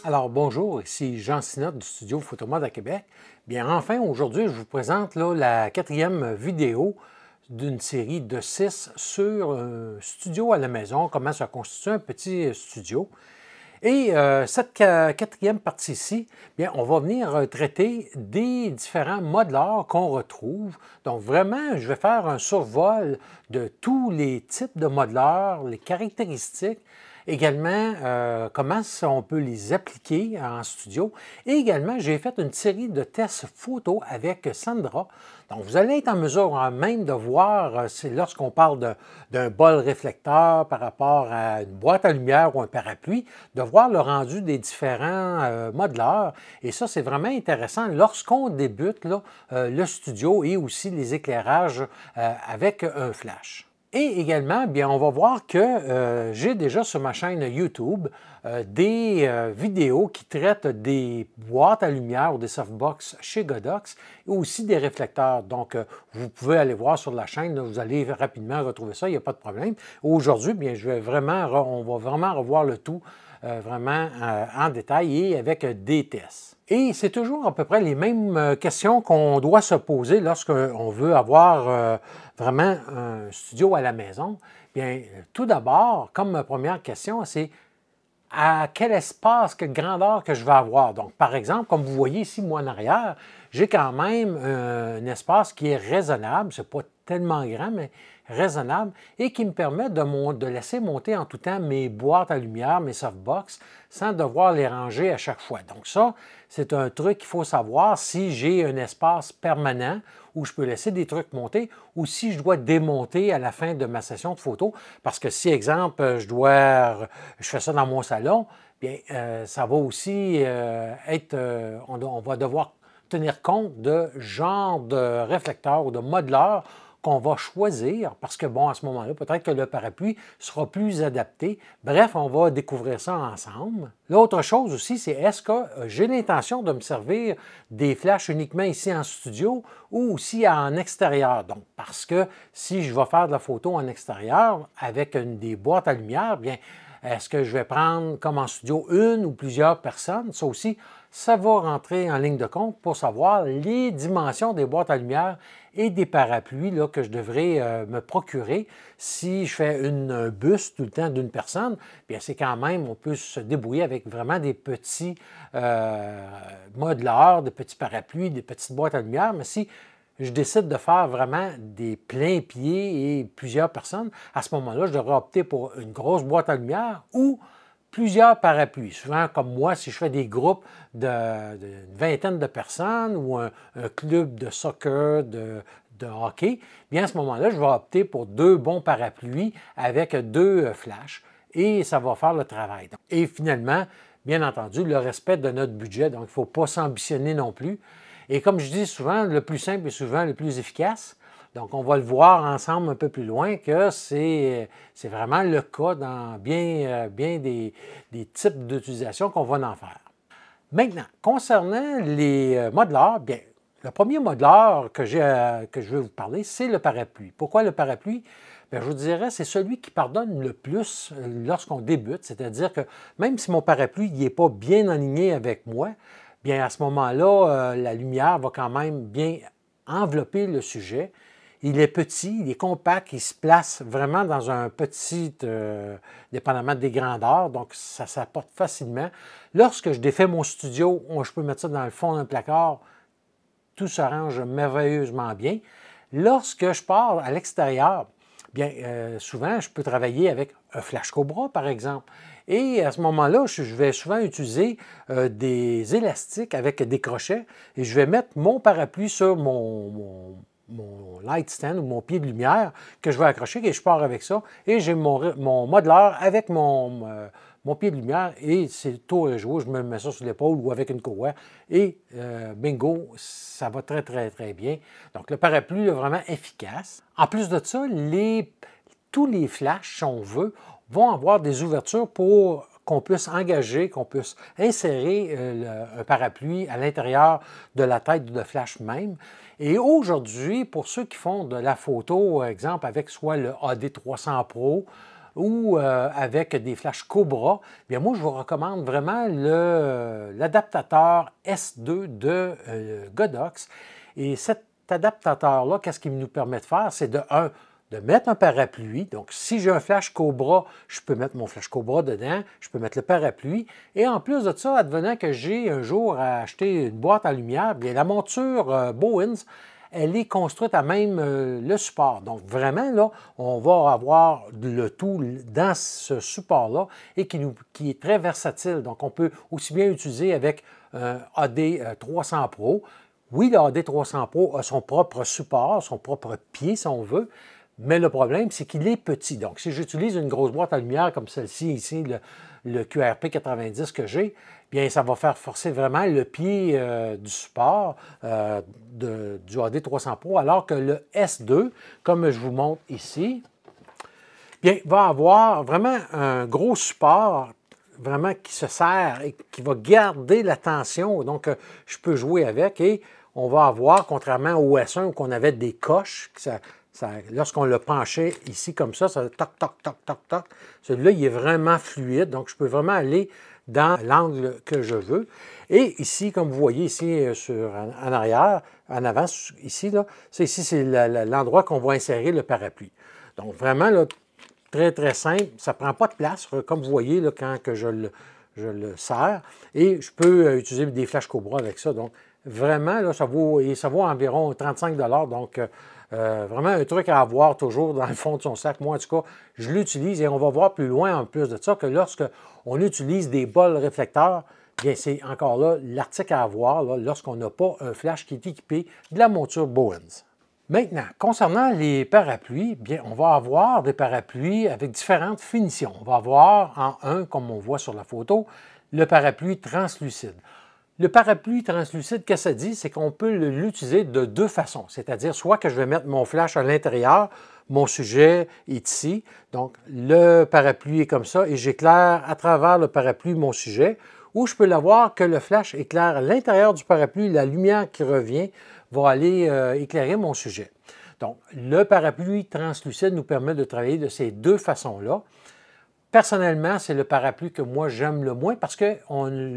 Alors bonjour, ici Jean Sinotte du studio Photomode à Québec. Bien enfin, aujourd'hui, je vous présente la 4e vidéo d'une série de 6 sur un studio à la maison, comment se constitue un petit studio. Et cette 4e partie-ci, bien, on va venir traiter des différents modeleurs qu'on retrouve. Donc vraiment, je vais faire un survol de tous les types de modeleurs, les caractéristiques, également comment on peut les appliquer en studio. Et également, j'ai fait une série de tests photos avec Sandra. Donc, vous allez être en mesure même de voir, lorsqu'on parle d'un bol réflecteur par rapport à une boîte à lumière ou un parapluie, de voir le rendu des différents modeleurs. Et ça, c'est vraiment intéressant lorsqu'on débute le studio et aussi les éclairages avec un flash. Et également, bien, on va voir que j'ai déjà sur ma chaîne YouTube des vidéos qui traitent des boîtes à lumière ou des softbox chez Godox et aussi des réflecteurs. Donc, vous pouvez aller voir sur la chaîne, vous allez rapidement retrouver ça, il n'y a pas de problème. Aujourd'hui, bien, on va vraiment revoir le tout vraiment en détail et avec des tests. Et c'est toujours à peu près les mêmes questions qu'on doit se poser lorsqu'on veut avoir vraiment un studio à la maison. Bien, tout d'abord, comme première question, c'est à quel espace, quelle grandeur que je vais avoir. Donc, par exemple, comme vous voyez ici, moi en arrière, j'ai quand même un espace qui est raisonnable, ce n'est pas tellement grand, mais raisonnable, et qui me permet de laisser monter en tout temps mes boîtes à lumière, mes softbox, sans devoir les ranger à chaque fois. Donc ça, c'est un truc qu'il faut savoir si j'ai un espace permanent où je peux laisser des trucs monter ou si je dois démonter à la fin de ma session de photo. Parce que si, exemple, je fais ça dans mon salon, bien, ça va aussi on va devoir tenir compte de genre de réflecteur ou de modeleur qu'on va choisir parce que, bon, à ce moment-là, peut-être que le parapluie sera plus adapté. Bref, on va découvrir ça ensemble. L'autre chose aussi, c'est est-ce que j'ai l'intention de me servir des flashs uniquement ici en studio ou aussi en extérieur? Donc, parce que si je vais faire de la photo en extérieur avec des boîtes à lumière, bien, est-ce que je vais prendre comme en studio une ou plusieurs personnes? Ça aussi, ça va rentrer en ligne de compte pour savoir les dimensions des boîtes à lumière et des parapluies là, que je devrais me procurer. Si je fais un bus tout le temps d'une personne, bien c'est quand même, on peut se débrouiller avec vraiment des petits modeleurs, des petits parapluies, des petites boîtes à lumière, mais si je décide de faire vraiment des pleins pieds et plusieurs personnes, à ce moment-là, je devrais opter pour une grosse boîte à lumière ou plusieurs parapluies. Souvent, comme moi, si je fais des groupes d'une vingtaine de personnes ou un club de soccer, de hockey, bien à ce moment-là, je vais opter pour 2 bons parapluies avec 2 flashs et ça va faire le travail. Et finalement, bien entendu, le respect de notre budget. Donc, il ne faut pas s'ambitionner non plus. Et comme je dis souvent, le plus simple est souvent le plus efficace. Donc, on va le voir ensemble un peu plus loin que c'est vraiment le cas dans bien des types d'utilisation qu'on va en faire. Maintenant, concernant les modeleurs, bien, le premier modeleur que je vais vous parler, c'est le parapluie. Pourquoi le parapluie? Bien, je vous dirais, c'est celui qui pardonne le plus lorsqu'on débute, c'est-à-dire que même si mon parapluie n'est pas bien aligné avec moi, bien à ce moment-là, la lumière va quand même bien envelopper le sujet. Il est petit, il est compact, il se place vraiment dans un petit, dépendamment des grandeurs, donc ça s'apporte facilement. Lorsque je défais mon studio, je peux mettre ça dans le fond d'un placard, tout se range merveilleusement bien. Lorsque je pars à l'extérieur, bien souvent, je peux travailler avec un flash Cobra, par exemple. Et à ce moment-là, je vais souvent utiliser des élastiques avec des crochets et je vais mettre mon parapluie sur mon light stand ou mon pied de lumière que je vais accrocher et je pars avec ça. Et j'ai mon modeleur avec mon mon pied de lumière et c'est tout réjoui, je me mets ça sur l'épaule ou avec une courroie et bingo, ça va très, très, très bien. Donc, le parapluie est vraiment efficace. En plus de ça, tous les flashs, si on veut, vont avoir des ouvertures pour qu'on puisse engager, qu'on puisse insérer un parapluie à l'intérieur de la tête de flash même. Et aujourd'hui, pour ceux qui font de la photo, exemple avec soit le AD300 Pro ou avec des flashs Cobra, bien moi je vous recommande vraiment l'adaptateur S2 de Godox. Et cet adaptateur-là, qu'est-ce qu'il nous permet de faire? C'est de mettre un parapluie. Donc, si j'ai un flash Cobra, je peux mettre mon flash Cobra dedans, je peux mettre le parapluie. Et en plus de ça, advenant que j'ai un jour à acheter une boîte à lumière, bien la monture Bowens, elle est construite à même le support. Donc, vraiment, là, on va avoir le tout dans ce support-là et qui est très versatile. Donc, on peut aussi bien utiliser avec un AD300 Pro. Oui, le AD300 Pro a son propre support, son propre pied, si on veut, mais le problème, c'est qu'il est petit. Donc, si j'utilise une grosse boîte à lumière comme celle-ci, ici, le QRP 90 que j'ai, bien, ça va faire forcer vraiment le pied du support du AD300 Pro, alors que le S2, comme je vous montre ici, bien, va avoir vraiment un gros support vraiment qui se serre et qui va garder la tension. Donc, je peux jouer avec et on va avoir, contrairement au S1 où on avait des coches, lorsqu'on le penchait ici comme ça toc, toc, toc, toc, toc. Celui-là, il est vraiment fluide, donc je peux vraiment aller dans l'angle que je veux. Et ici, comme vous voyez ici en arrière, en avant, ici, c'est l'endroit qu'on va insérer le parapluie. Donc vraiment, là, très, très simple. Ça ne prend pas de place, comme vous voyez là, quand que je le serre. Et je peux utiliser des flashs Cobra avec ça. Donc, vraiment, là, ça vaut environ 35 $. Donc, vraiment un truc à avoir toujours dans le fond de son sac. Moi, en tout cas, je l'utilise et on va voir plus loin en plus de ça que lorsque on utilise des bols réflecteurs, bien, c'est encore là l'article à avoir lorsqu'on n'a pas un flash qui est équipé de la monture Bowens. Maintenant, concernant les parapluies, bien, on va avoir des parapluies avec différentes finitions. On va avoir en un, comme on voit sur la photo, le parapluie translucide. Le parapluie translucide, qu'est-ce que ça dit? C'est qu'on peut l'utiliser de deux façons. C'est-à-dire soit que je vais mettre mon flash à l'intérieur, mon sujet est ici, donc le parapluie est comme ça et j'éclaire à travers le parapluie mon sujet, ou je peux l'avoir que le flash éclaire à l'intérieur du parapluie, la lumière qui revient va aller éclairer mon sujet. Donc, le parapluie translucide nous permet de travailler de ces deux façons-là. Personnellement, c'est le parapluie que moi j'aime le moins parce que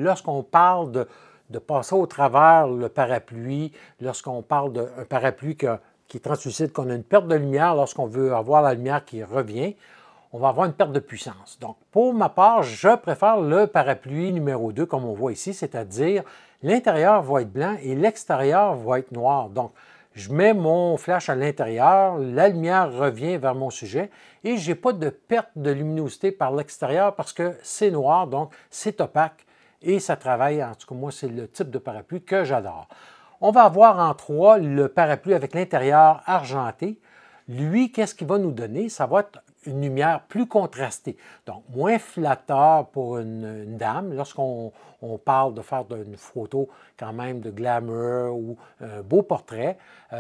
lorsqu'on parle de passer au travers le parapluie, lorsqu'on parle d'un parapluie qui est translucide, qu'on a une perte de lumière, lorsqu'on veut avoir la lumière qui revient, on va avoir une perte de puissance. Donc, pour ma part, je préfère le parapluie numéro 2, comme on voit ici, c'est-à-dire l'intérieur va être blanc et l'extérieur va être noir. Donc, je mets mon flash à l'intérieur, la lumière revient vers mon sujet et je n'ai pas de perte de luminosité par l'extérieur parce que c'est noir, donc c'est opaque et ça travaille. En tout cas, moi, c'est le type de parapluie que j'adore. On va avoir en 3 le parapluie avec l'intérieur argenté. Lui, qu'est-ce qu'il va nous donner? Ça va être une lumière plus contrastée, donc moins flatteur pour une dame lorsqu'on parle de faire une photo quand même de glamour ou un beau portrait,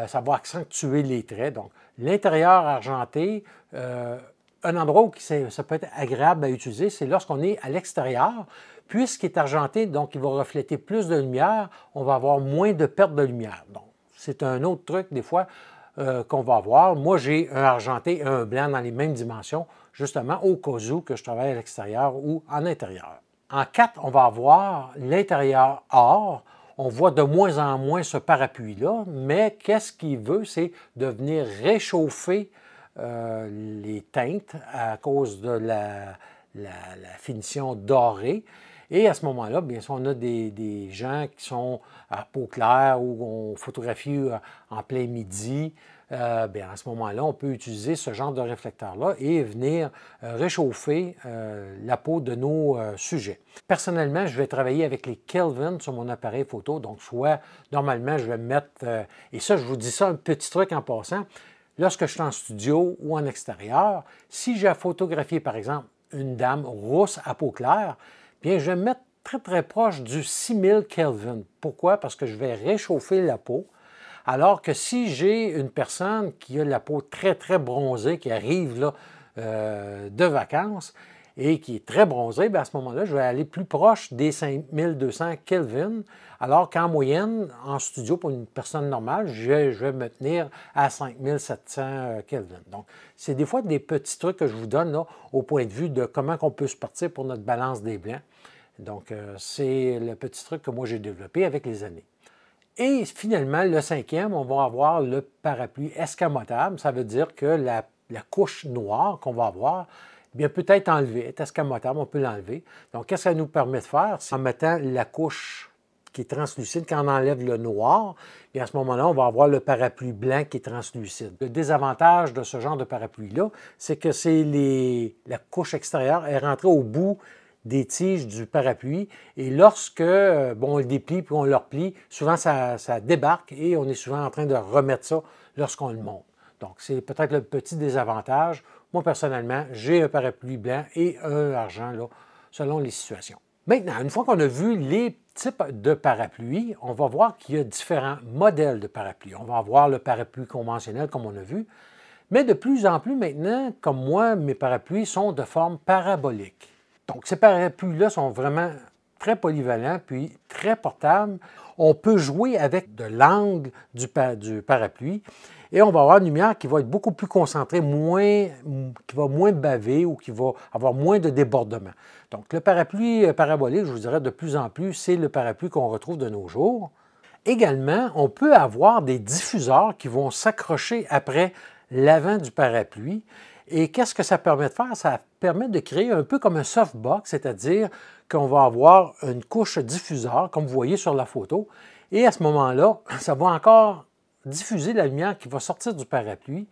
ça va accentuer les traits. Donc, l'intérieur argenté, un endroit où ça peut être agréable à utiliser, c'est lorsqu'on est à l'extérieur. Puisqu'il est argenté, donc il va refléter plus de lumière, on va avoir moins de perte de lumière. Donc, c'est un autre truc des fois qu'on va avoir. Moi, j'ai un argenté et un blanc dans les mêmes dimensions, justement au cas où que je travaille à l'extérieur ou en intérieur. En 4, on va avoir l'intérieur or. On voit de moins en moins ce parapluie-là, mais qu'est-ce qu'il veut? C'est de venir réchauffer les teintes à cause de la finition dorée. Et à ce moment-là, bien sûr, on a des gens qui sont à peau claire ou on photographie en plein midi. Bien, à ce moment-là, on peut utiliser ce genre de réflecteur-là et venir réchauffer la peau de nos sujets. Personnellement, je vais travailler avec les Kelvin sur mon appareil photo. Donc, soit, normalement, je vais mettre, et ça, je vous dis ça, un petit truc en passant, lorsque je suis en studio ou en extérieur, si j'ai à photographier, par exemple, une dame rousse à peau claire, bien, je vais me mettre très, très proche du 6000 Kelvin. Pourquoi? Parce que je vais réchauffer la peau. Alors que si j'ai une personne qui a la peau très, très bronzée, qui arrive là, de vacances et qui est très bronzée, bien à ce moment-là, je vais aller plus proche des 5200 Kelvin, alors qu'en moyenne, en studio, pour une personne normale, je vais me tenir à 5700 Kelvin. Donc, c'est des fois des petits trucs que je vous donne là, au point de vue de comment on peut se partir pour notre balance des blancs. Donc, c'est le petit truc que moi j'ai développé avec les années. Et finalement, le cinquième, on va avoir le parapluie escamotable. Ça veut dire que la couche noire qu'on va avoir, bien, peut être enlevée, est escamotable, on peut l'enlever. Donc, qu'est-ce que ça nous permet de faire? C'est en mettant la couche qui est translucide, quand on enlève le noir, bien, à ce moment-là, on va avoir le parapluie blanc qui est translucide. Le désavantage de ce genre de parapluie-là, c'est que la couche extérieure est rentrée au bout des tiges du parapluie et lorsque on le déplie puis on le replie, souvent ça débarque et on est souvent en train de remettre ça lorsqu'on le monte. Donc, c'est peut-être le petit désavantage. Moi, personnellement, j'ai un parapluie blanc et un argent, là, selon les situations. Maintenant, une fois qu'on a vu les types de parapluies, on va voir qu'il y a différents modèles de parapluies. On va avoir le parapluie conventionnel, comme on a vu, mais de plus en plus maintenant, comme moi, mes parapluies sont de forme parabolique. Donc, ces parapluies-là sont vraiment très polyvalents puis très portables. On peut jouer avec de l'angle du parapluie et on va avoir une lumière qui va être beaucoup plus concentrée, qui va moins baver ou qui va avoir moins de débordement. Donc, le parapluie parabolique, je vous dirais de plus en plus, c'est le parapluie qu'on retrouve de nos jours. Également, on peut avoir des diffuseurs qui vont s'accrocher après l'avant du parapluie. Et qu'est-ce que ça permet de faire? Ça permet de créer un peu comme un softbox, c'est-à-dire qu'on va avoir une couche diffuseur, comme vous voyez sur la photo, et à ce moment-là, ça va encore diffuser la lumière qui va sortir du parapluie.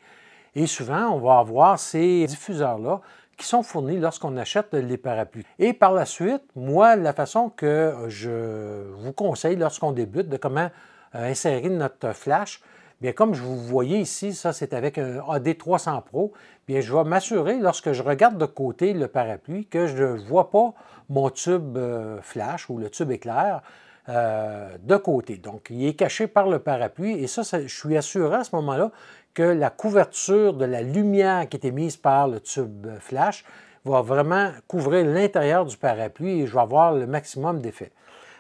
Et souvent, on va avoir ces diffuseurs-là qui sont fournis lorsqu'on achète les parapluies. Et par la suite, moi, la façon que je vous conseille lorsqu'on débute de comment insérer notre flash, bien, comme vous voyez ici, ça c'est avec un AD300 Pro, bien, je vais m'assurer lorsque je regarde de côté le parapluie que je ne vois pas mon tube flash ou le tube éclair de côté. Donc, il est caché par le parapluie et ça, je suis assuré à ce moment-là que la couverture de la lumière qui est émise par le tube flash va vraiment couvrir l'intérieur du parapluie et je vais avoir le maximum d'effet.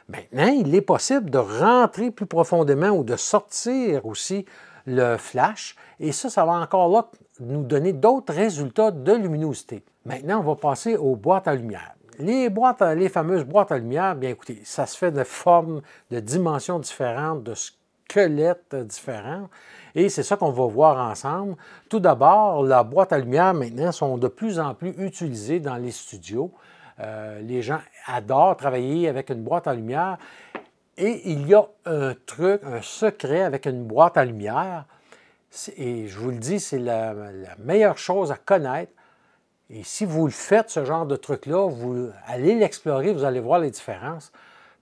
Maintenant, il est possible de rentrer plus profondément ou de sortir aussi le flash et ça va encore là nous donner d'autres résultats de luminosité. Maintenant, on va passer aux boîtes à lumière. Les fameuses boîtes à lumière, bien écoutez, ça se fait de formes, de dimensions différentes, de squelettes différents. Et c'est ça qu'on va voir ensemble. Tout d'abord, la boîte à lumière maintenant sont de plus en plus utilisées dans les studios. Les gens adorent travailler avec une boîte à lumière. Et il y a un truc, un secret avec une boîte à lumière. Et je vous le dis, c'est la meilleure chose à connaître. Et si vous le faites, ce genre de truc-là, vous allez l'explorer, vous allez voir les différences.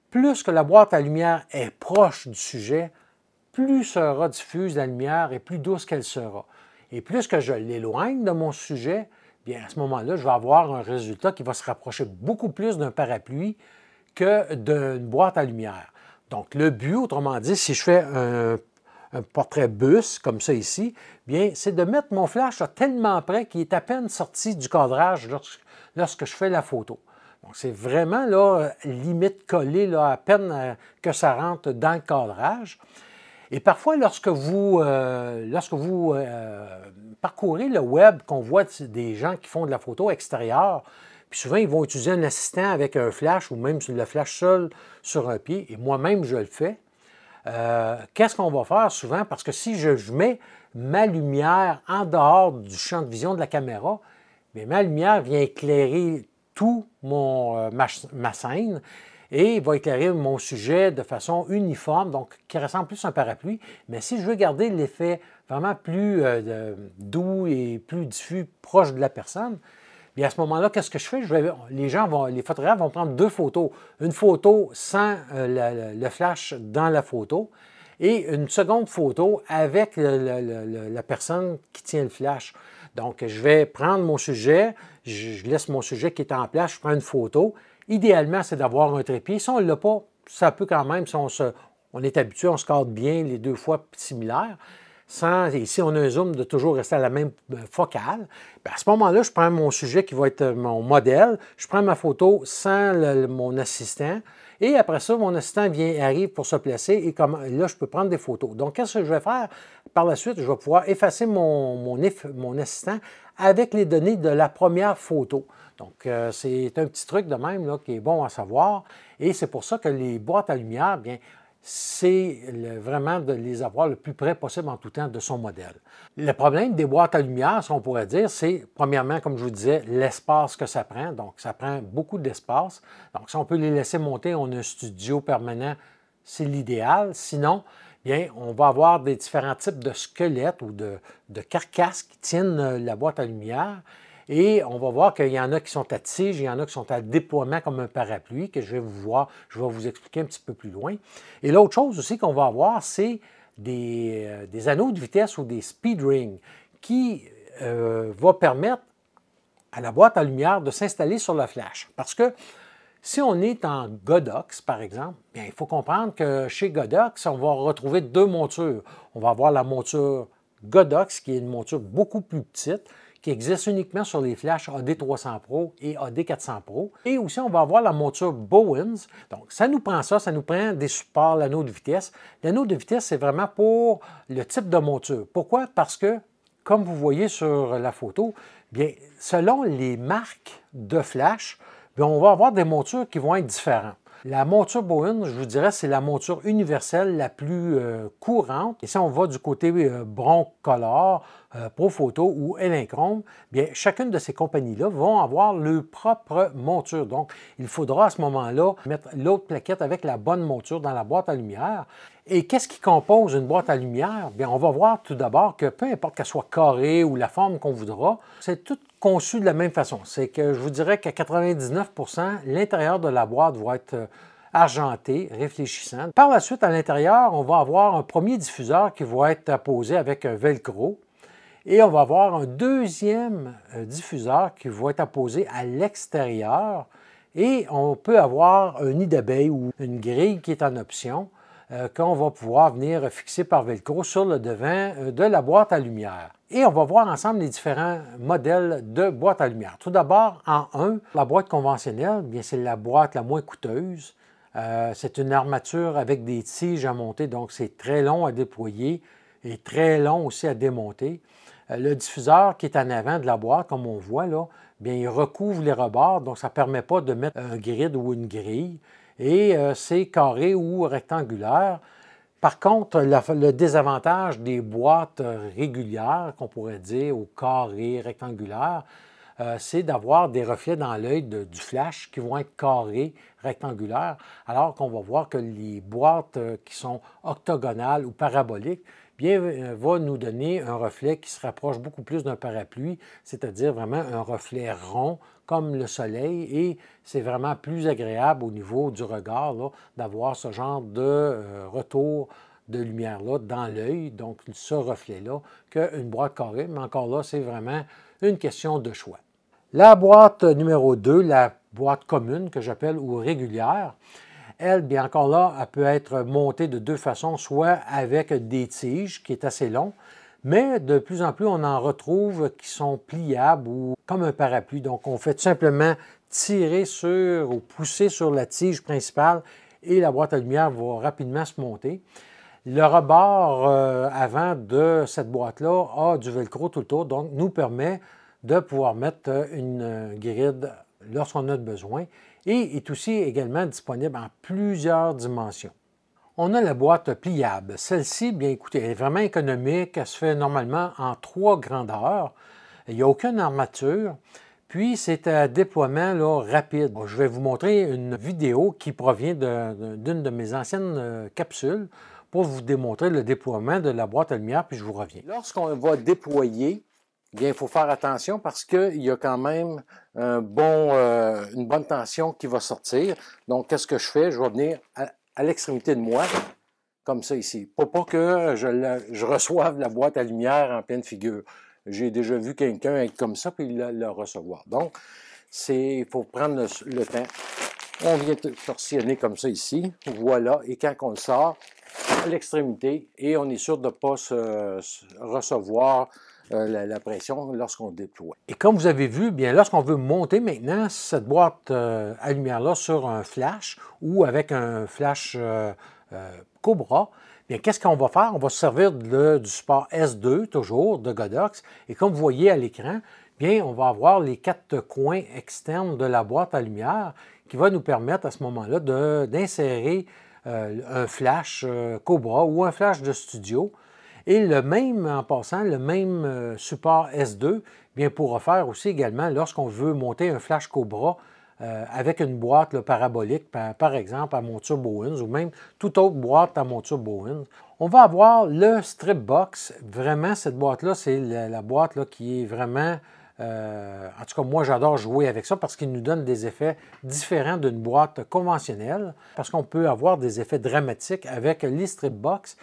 Plus que la boîte à lumière est proche du sujet, plus sera diffuse la lumière et plus douce qu'elle sera. Et plus que je l'éloigne de mon sujet, bien à ce moment-là, je vais avoir un résultat qui va se rapprocher beaucoup plus d'un parapluie que d'une boîte à lumière. Donc, le but, autrement dit, si je fais un portrait bus, comme ça ici, bien, c'est de mettre mon flash tellement près qu'il est à peine sorti du cadrage lorsque je fais la photo. Donc, c'est vraiment là, limite collé, là, à peine que ça rentre dans le cadrage. Et parfois, lorsque vous parcourez le web, qu'on voit des gens qui font de la photo extérieure, puis souvent, ils vont utiliser un assistant avec un flash ou même le flash seul sur un pied, et moi-même, je le fais. Qu'est-ce qu'on va faire souvent? Parce que si je mets ma lumière en dehors du champ de vision de la caméra, bien, ma lumière vient éclairer tout ma scène et va éclairer mon sujet de façon uniforme, donc qui ressemble plus à un parapluie. Mais si je veux garder l'effet vraiment plus doux et plus diffus, proche de la personne, bien à ce moment-là, qu'est-ce que je fais? Les photographes vont prendre deux photos. Une photo sans le flash dans la photo et une seconde photo avec la personne qui tient le flash. Donc, je vais prendre mon sujet, je laisse mon sujet qui est en place, je prends une photo. Idéalement, c'est d'avoir un trépied. Si on ne l'a pas, ça peut quand même, si on est habitué, on se cadre bien les deux fois similaires. Et si on a un zoom, de toujours rester à la même focale, bien à ce moment-là, je prends mon sujet qui va être mon modèle, je prends ma photo sans mon assistant, et après ça, mon assistant arrive pour se placer, et là, je peux prendre des photos. Donc, qu'est-ce que je vais faire? Par la suite, je vais pouvoir effacer mon assistant avec les données de la première photo. Donc, c'est un petit truc de même là, qui est bon à savoir, et c'est pour ça que les boîtes à lumière, bien, c'est vraiment de les avoir le plus près possible en tout temps de son modèle. Le problème des boîtes à lumière, si on pourrait dire, c'est premièrement, comme je vous disais, l'espace que ça prend. Donc, ça prend beaucoup d'espace. Donc, si on peut les laisser monter, on a un studio permanent, c'est l'idéal. Sinon, bien, on va avoir des différents types de squelettes ou de carcasses qui tiennent la boîte à lumière. Et on va voir qu'il y en a qui sont à tige, il y en a qui sont à déploiement comme un parapluie, que je vais vous expliquer un petit peu plus loin. Et l'autre chose aussi qu'on va avoir, c'est des anneaux de vitesse ou des speed rings qui vont permettre à la boîte à lumière de s'installer sur le flash. Parce que si on est en Godox, par exemple, bien, il faut comprendre que chez Godox, on va retrouver deux montures. On va avoir la monture Godox, qui est une monture beaucoup plus petite, qui existe uniquement sur les flashs AD300 Pro et AD400 Pro. Et aussi, on va avoir la monture Bowens. Donc, ça nous prend ça nous prend des supports, l'anneau de vitesse. L'anneau de vitesse, c'est vraiment pour le type de monture. Pourquoi? Parce que, comme vous voyez sur la photo, bien, selon les marques de flash, bien, on va avoir des montures qui vont être différentes. La monture Bowens, je vous dirais, c'est la monture universelle la plus courante. Et si on va du côté Broncolor, Profoto ou Elinchrom, bien, chacune de ces compagnies-là vont avoir leur propre monture. Donc, il faudra à ce moment-là mettre l'autre plaquette avec la bonne monture dans la boîte à lumière. Et qu'est-ce qui compose une boîte à lumière? Bien, on va voir tout d'abord que peu importe qu'elle soit carrée ou la forme qu'on voudra, c'est tout conçu de la même façon. C'est que je vous dirais qu'à 99 %, l'intérieur de la boîte va être argenté, réfléchissant. Par la suite, à l'intérieur, on va avoir un premier diffuseur qui va être apposé avec un velcro. Et on va avoir un deuxième diffuseur qui va être apposé à l'extérieur. Et on peut avoir un nid d'abeille ou une grille qui est en option qu'on va pouvoir venir fixer par velcro sur le devant de la boîte à lumière. Et on va voir ensemble les différents modèles de boîte à lumière. Tout d'abord, en 1, la boîte conventionnelle, bien c'est la boîte la moins coûteuse. C'est une armature avec des tiges à monter, donc c'est très long à déployer et très long aussi à démonter. Le diffuseur qui est en avant de la boîte, comme on voit là, bien, il recouvre les rebords, donc ça ne permet pas de mettre un grid ou une grille. Et c'est carré ou rectangulaire. Par contre, le désavantage des boîtes régulières, qu'on pourrait dire, au carré, rectangulaire, c'est d'avoir des reflets dans l'œil du flash qui vont être carrés, rectangulaires, alors qu'on va voir que les boîtes qui sont octogonales ou paraboliques, bien, va nous donner un reflet qui se rapproche beaucoup plus d'un parapluie, c'est-à-dire vraiment un reflet rond comme le soleil, et c'est vraiment plus agréable au niveau du regard d'avoir ce genre de retour de lumière-là dans l'œil, donc ce reflet-là, qu'une boîte carrée, mais encore là, c'est vraiment une question de choix. La boîte numéro 2, la boîte commune que j'appelle ou régulière, elle, bien encore là, elle peut être montée de deux façons, soit avec des tiges, qui est assez long, mais de plus en plus, on en retrouve qui sont pliables ou comme un parapluie. Donc, on fait tout simplement tirer sur ou pousser sur la tige principale et la boîte à lumière va rapidement se monter. Le rebord avant de cette boîte-là a du velcro tout le tour, donc nous permet de pouvoir mettre une grid lorsqu'on a besoin et est aussi également disponible en plusieurs dimensions. On a la boîte pliable. Celle-ci, bien écoutez, elle est vraiment économique. Elle se fait normalement en 3 grandeurs. Il n'y a aucune armature. Puis, c'est un déploiement là, rapide. Je vais vous montrer une vidéo qui provient d'une de mes anciennes capsules pour vous démontrer le déploiement de la boîte à lumière, puis je vous reviens. Lorsqu'on va déployer, bien, il faut faire attention parce qu'il y a quand même une bonne tension qui va sortir. Donc, qu'est-ce que je fais? Je vais venir à l'extrémité de moi, comme ça ici, pour pas que je reçoive la boîte à lumière en pleine figure. J'ai déjà vu quelqu'un être comme ça, puis le recevoir. Donc, il faut prendre le temps. On vient torsionner comme ça ici, voilà, et quand on le sort, à l'extrémité, et on est sûr de ne pas recevoir la pression lorsqu'on déploie. Et comme vous avez vu, bien lorsqu'on veut monter maintenant cette boîte à lumière-là sur un flash ou avec un flash Cobra, bien qu'est-ce qu'on va faire? On va se servir du support S2, toujours, de Godox, et comme vous voyez à l'écran, bien on va avoir les 4 coins externes de la boîte à lumière qui va nous permettre à ce moment-là d'insérer un flash Cobra ou un flash de studio. Et le même, en passant, le même support S2 bien, pourra faire aussi également lorsqu'on veut monter un flash Cobra avec une boîte là, parabolique, par exemple à monture Bowens ou même toute autre boîte à monture Bowens. On va avoir le strip box. Vraiment, cette boîte-là, c'est la boîte là, qui est vraiment... en tout cas, moi, j'adore jouer avec ça parce qu'il nous donne des effets différents d'une boîte conventionnelle, parce qu'on peut avoir des effets dramatiques avec les strip box.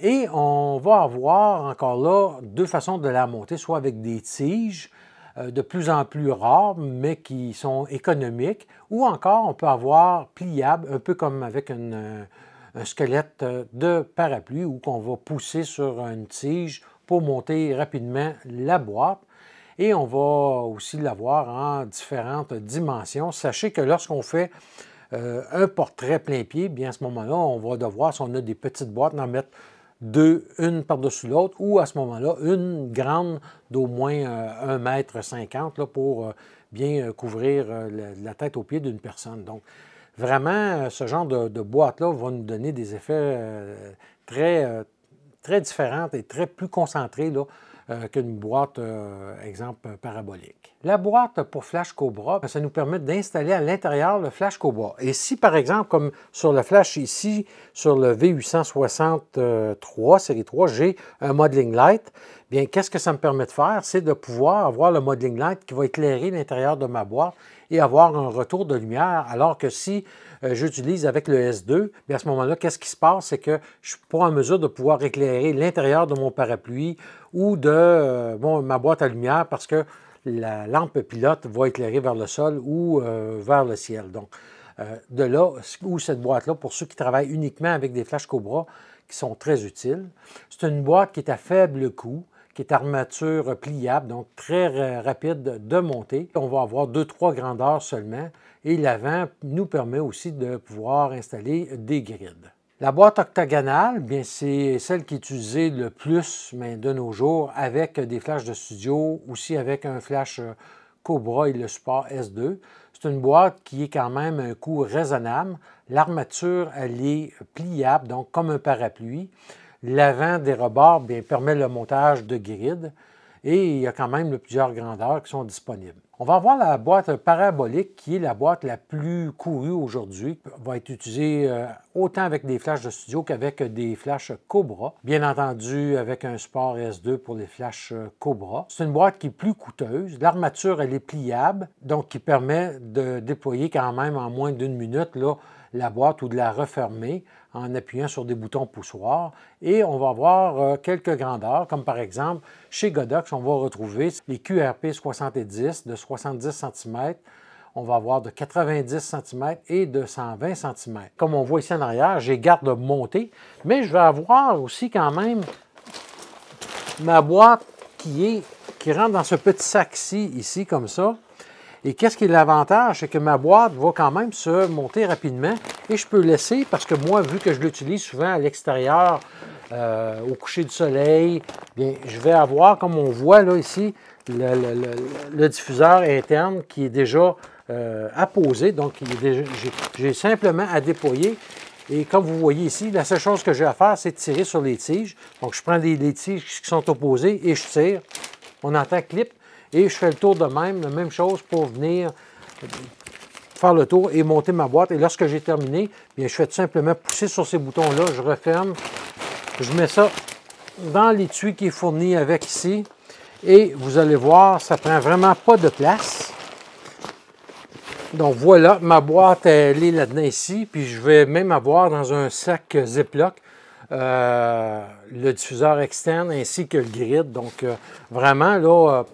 Et on va avoir encore là 2 façons de la monter, soit avec des tiges de plus en plus rares, mais qui sont économiques, ou encore on peut avoir pliable, un peu comme avec un squelette de parapluie, où on va pousser sur une tige pour monter rapidement la boîte. Et on va aussi l'avoir en différentes dimensions. Sachez que lorsqu'on fait un portrait plein pied, bien à ce moment-là, on va devoir, si on a des petites boîtes, en mettre 2, une par-dessus l'autre, ou à ce moment-là, une grande d'au moins 1,50 m pour bien couvrir la tête aux pieds d'une personne. Donc, vraiment, ce genre de boîte-là va nous donner des effets très différents et très plus concentrés là, qu'une boîte, exemple, parabolique. La boîte pour Flash Cobra, ça nous permet d'installer à l'intérieur le Flash Cobra. Et si, par exemple, comme sur le Flash ici, sur le V863 série 3, j'ai un modeling light, bien, qu'est-ce que ça me permet de faire? C'est de pouvoir avoir le modeling light qui va éclairer l'intérieur de ma boîte et avoir un retour de lumière, alors que si j'utilise avec le S2, bien à ce moment-là, qu'est-ce qui se passe? C'est que je ne suis pas en mesure de pouvoir éclairer l'intérieur de mon parapluie ou de ma boîte à lumière parce que la lampe pilote va éclairer vers le sol ou vers le ciel. Donc, de là où cette boîte-là, pour ceux qui travaillent uniquement avec des Flash Cobra, qui sont très utiles. C'est une boîte qui est à faible coût, qui est armature pliable, donc très rapide de monter. On va avoir 2-3 grandeurs seulement et l'avant nous permet aussi de pouvoir installer des grids. La boîte octogonale, bien c'est celle qui est utilisée le plus de nos jours avec des flashs de studio, aussi avec un flash Cobra et le support S2. C'est une boîte qui est quand même un coût raisonnable. L'armature, elle est pliable, donc comme un parapluie. L'avant des rebords bien, permet le montage de grids et il y a quand même plusieurs grandeurs qui sont disponibles. On va avoir la boîte parabolique qui est la boîte la plus courue aujourd'hui, va être utilisée autant avec des flashs de studio qu'avec des flashs Cobra. Bien entendu avec un support S2 pour les flashs Cobra. C'est une boîte qui est plus coûteuse. L'armature, elle est pliable, donc qui permet de déployer quand même en moins d'1 minute là, la boîte ou de la refermer en appuyant sur des boutons poussoirs. Et on va avoir quelques grandeurs, comme par exemple, chez Godox, on va retrouver les QRP 70 de 70 cm. On va avoir de 90 cm et de 120 cm. Comme on voit ici en arrière, j'ai garde montée, mais je vais avoir aussi quand même ma boîte qui rentre dans ce petit sac-ci, ici, comme ça. Et qu'est-ce qui est l'avantage? C'est que ma boîte va quand même se monter rapidement et je peux laisser, parce que moi, vu que je l'utilise souvent à l'extérieur, au coucher du soleil, bien, je vais avoir, comme on voit là ici, le diffuseur interne qui est déjà apposé. Donc, j'ai simplement à déployer. Et comme vous voyez ici, la seule chose que j'ai à faire, c'est de tirer sur les tiges. Donc, je prends les tiges qui sont opposées et je tire. On entend clip. Et je fais le tour de même, la même chose pour venir faire le tour et monter ma boîte. Et lorsque j'ai terminé, bien, je fais tout simplement pousser sur ces boutons-là, je referme, je mets ça dans l'étui qui est fourni avec ici. Et vous allez voir, ça ne prend vraiment pas de place. Donc voilà, ma boîte, elle est là-dedans ici. Puis je vais même avoir dans un sac Ziploc le diffuseur externe ainsi que le grid. Donc, vraiment, là,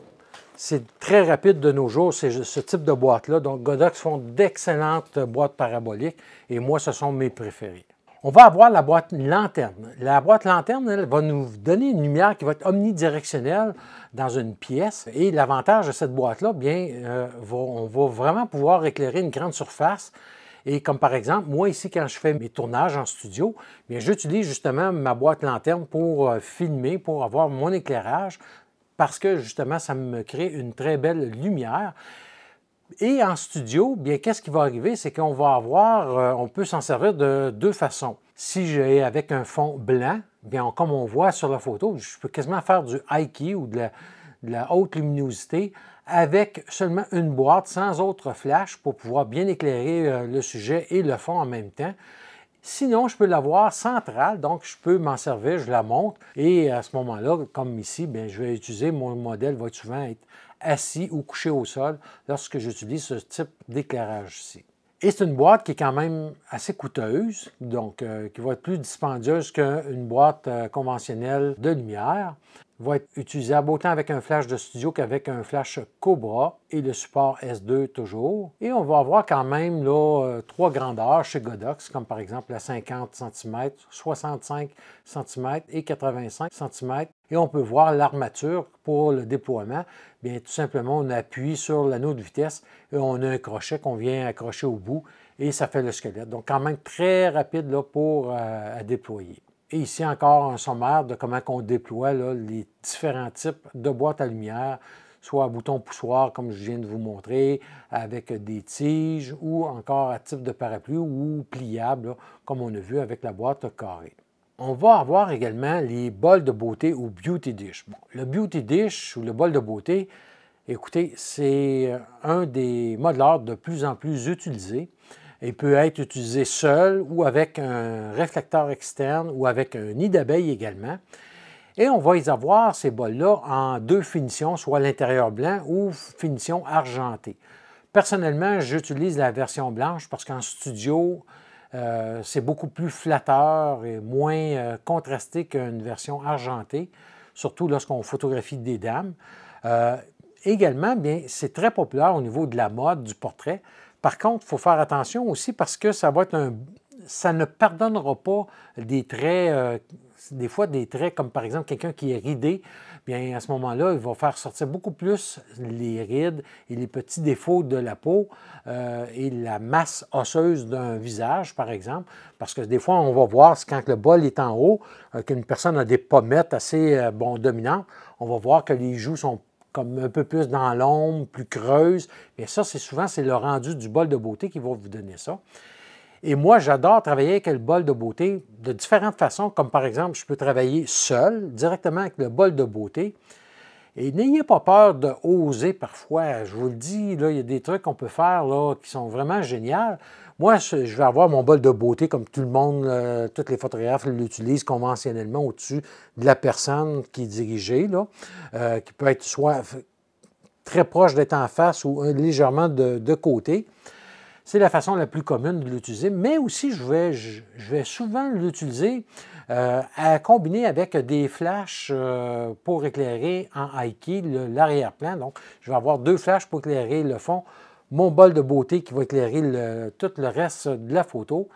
c'est très rapide de nos jours, c'est ce type de boîte-là. Donc, Godox font d'excellentes boîtes paraboliques et moi, ce sont mes préférées. On va avoir la boîte lanterne. La boîte lanterne, elle va nous donner une lumière qui va être omnidirectionnelle dans une pièce. Et l'avantage de cette boîte-là, bien, on va vraiment pouvoir éclairer une grande surface. Et comme par exemple, moi ici, quand je fais mes tournages en studio, bien, j'utilise justement ma boîte lanterne pour filmer, pour avoir mon éclairage, parce que justement, ça me crée une très belle lumière. Et en studio, bien, qu'est-ce qui va arriver? C'est qu'on va avoir, on peut s'en servir de deux façons. Si j'ai avec un fond blanc, bien, comme on voit sur la photo, je peux quasiment faire du high-key ou de la haute luminosité avec seulement une boîte, sans autre flash, pour pouvoir bien éclairer le sujet et le fond en même temps. Sinon, je peux l'avoir centrale, donc je peux m'en servir, je la monte et à ce moment-là, comme ici, bien, je vais utiliser, mon modèle va souvent être assis ou couché au sol lorsque j'utilise ce type d'éclairage-ci. Et c'est une boîte qui est quand même assez coûteuse, donc qui va être plus dispendieuse qu'une boîte conventionnelle de lumière. Va être utilisable autant avec un flash de studio qu'avec un flash Cobra et le support S2 toujours. Et on va avoir quand même là, trois grandeurs chez Godox, comme par exemple la 50 cm, 65 cm et 85 cm. Et on peut voir l'armature pour le déploiement. Bien, tout simplement, on appuie sur l'anneau de vitesse et on a un crochet qu'on vient accrocher au bout et ça fait le squelette. Donc, quand même très rapide là, pour à déployer. Et ici encore un sommaire de comment on déploie là, les différents types de boîtes à lumière, soit à bouton poussoir comme je viens de vous montrer, avec des tiges ou encore à type de parapluie ou pliable, là, comme on a vu avec la boîte carrée. On va avoir également les bols de beauté ou Beauty Dish. Bon, le Beauty Dish ou le bol de beauté, écoutez, c'est un des modèles de plus en plus utilisés. Il peut être utilisé seul ou avec un réflecteur externe ou avec un nid d'abeille également. Et on va y avoir ces bols-là en deux finitions, soit l'intérieur blanc ou finition argentée. Personnellement, j'utilise la version blanche parce qu'en studio, c'est beaucoup plus flatteur et moins contrasté qu'une version argentée, surtout lorsqu'on photographie des dames. Également, bien, c'est très populaire au niveau de la mode, du portrait. Par contre, il faut faire attention aussi parce que ça va être ça ne pardonnera pas des traits, des fois des traits comme par exemple quelqu'un qui est ridé, bien à ce moment-là, il va faire sortir beaucoup plus les rides et les petits défauts de la peau et la masse osseuse d'un visage, par exemple, parce que des fois, on va voir quand le bol est en haut, qu'une personne a des pommettes assez dominantes, on va voir que les joues sont comme un peu plus dans l'ombre, plus creuse. Bien ça, c'est le rendu du bol de beauté qui va vous donner ça. Et moi, j'adore travailler avec le bol de beauté de différentes façons, comme par exemple, je peux travailler seul, directement avec le bol de beauté. Et n'ayez pas peur de oser parfois. Je vous le dis, là, il y a des trucs qu'on peut faire là, qui sont vraiment géniaux. Moi, je vais avoir mon bol de beauté comme tout le monde, tous les photographes l'utilisent conventionnellement au-dessus de la personne qui est dirigée, là, qui peut être soit très proche d'être en face ou légèrement de côté. C'est la façon la plus commune de l'utiliser, mais aussi je vais souvent l'utiliser à combiner avec des flashs pour éclairer en high-key l'arrière-plan. Donc, je vais avoir deux flashs pour éclairer le fond, mon bol de beauté qui va éclairer tout le reste de la photo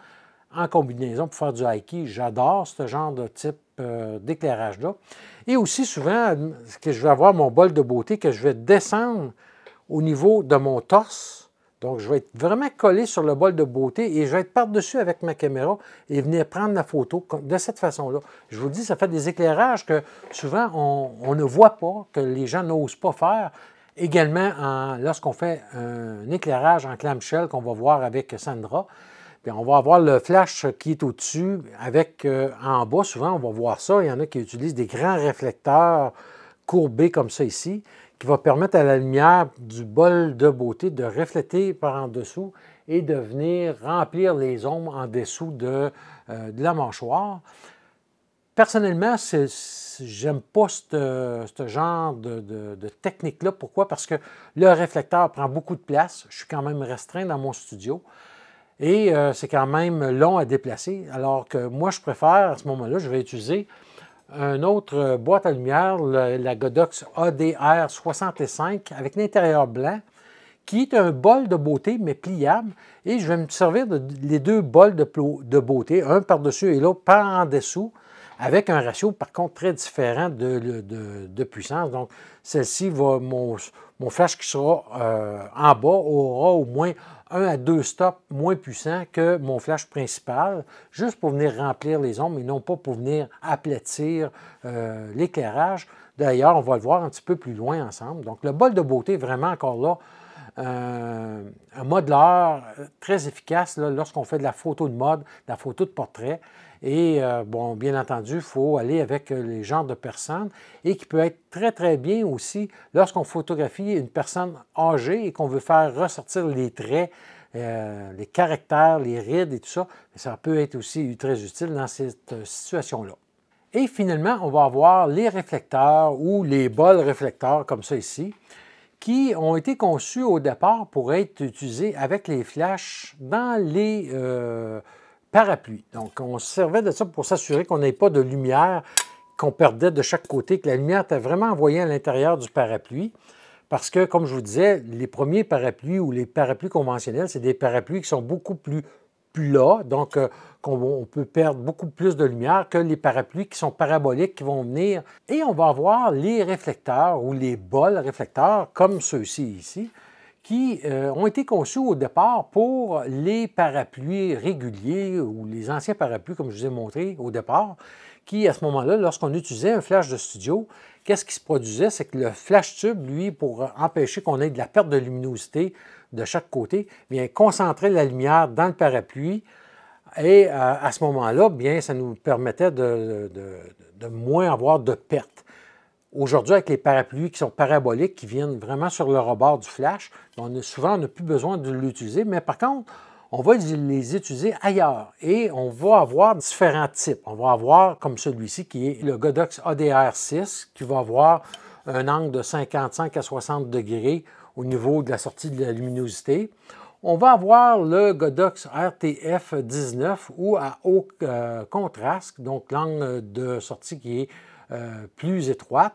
en combinaison pour faire du high-key. J'adore ce genre de type d'éclairage-là. Et aussi souvent, que je vais avoir mon bol de beauté que je vais descendre au niveau de mon torse. Donc, je vais être vraiment collé sur le bol de beauté et je vais être par-dessus avec ma caméra et venir prendre la photo de cette façon-là. Je vous le dis, ça fait des éclairages que souvent on ne voit pas, que les gens n'osent pas faire. Également, lorsqu'on fait un éclairage en clamshell qu'on va voir avec Sandra, bien, on va avoir le flash qui est au-dessus avec en bas, souvent on va voir ça, il y en a qui utilisent des grands réflecteurs courbés comme ça ici, qui va permettre à la lumière du bol de beauté de refléter par en dessous et de venir remplir les ombres en dessous de la mâchoire. Personnellement, j'aime pas ce genre de technique-là. Pourquoi? Parce que le réflecteur prend beaucoup de place. Je suis quand même restreint dans mon studio. Et c'est quand même long à déplacer, alors que moi, je préfère, à ce moment-là, je vais utiliser une autre boîte à lumière, la Godox ADR 65 avec l'intérieur blanc, qui est un bol de beauté, mais pliable. Et je vais me servir les deux bols de beauté, un par-dessus et l'autre par en dessous, avec un ratio, par contre, très différent de puissance. Donc, celle-ci va, mon flash qui sera en bas aura au moins 1 à 2 stops moins puissants que mon flash principal, juste pour venir remplir les ombres et non pas pour venir aplatir l'éclairage. D'ailleurs, on va le voir un petit peu plus loin ensemble. Donc, le bol de beauté est vraiment encore là un modeleur très efficace lorsqu'on fait de la photo de mode, de la photo de portrait. Et bon, bien entendu, il faut aller avec les genres de personnes et qui peut être très, très bien aussi lorsqu'on photographie une personne âgée et qu'on veut faire ressortir les traits, les caractères, les rides et tout ça. Ça peut être aussi très utile dans cette situation-là. Et finalement, on va avoir les réflecteurs ou les bols réflecteurs comme ça ici, qui ont été conçus au départ pour être utilisés avec les flashs dans les parapluies. Donc, on se servait de ça pour s'assurer qu'on n'ait pas de lumière qu'on perdait de chaque côté, que la lumière était vraiment envoyée à l'intérieur du parapluie. Parce que, comme je vous disais, les premiers parapluies ou les parapluies conventionnels, c'est des parapluies qui sont beaucoup plus plats, donc on peut perdre beaucoup plus de lumière que les parapluies qui sont paraboliques qui vont venir. Et on va avoir les réflecteurs ou les bols réflecteurs, comme ceux-ci ici, qui ont été conçus au départ pour les parapluies réguliers ou les anciens parapluies, comme je vous ai montré au départ, qui, à ce moment-là, lorsqu'on utilisait un flash de studio, qu'est-ce qui se produisait? C'est que le flash tube, lui, pour empêcher qu'on ait de la perte de luminosité de chaque côté, vient concentrer la lumière dans le parapluie et à ce moment-là, bien, ça nous permettait de moins avoir de pertes. Aujourd'hui, avec les parapluies qui sont paraboliques, qui viennent vraiment sur le rebord du flash, souvent, on n'a plus besoin de l'utiliser, mais par contre, on va les utiliser ailleurs et on va avoir différents types. On va avoir comme celui-ci qui est le Godox ADR6 qui va avoir un angle de 55 à 60 degrés au niveau de la sortie de la luminosité. On va avoir le Godox RTF19 ou à haut contraste, donc l'angle de sortie qui est plus étroite.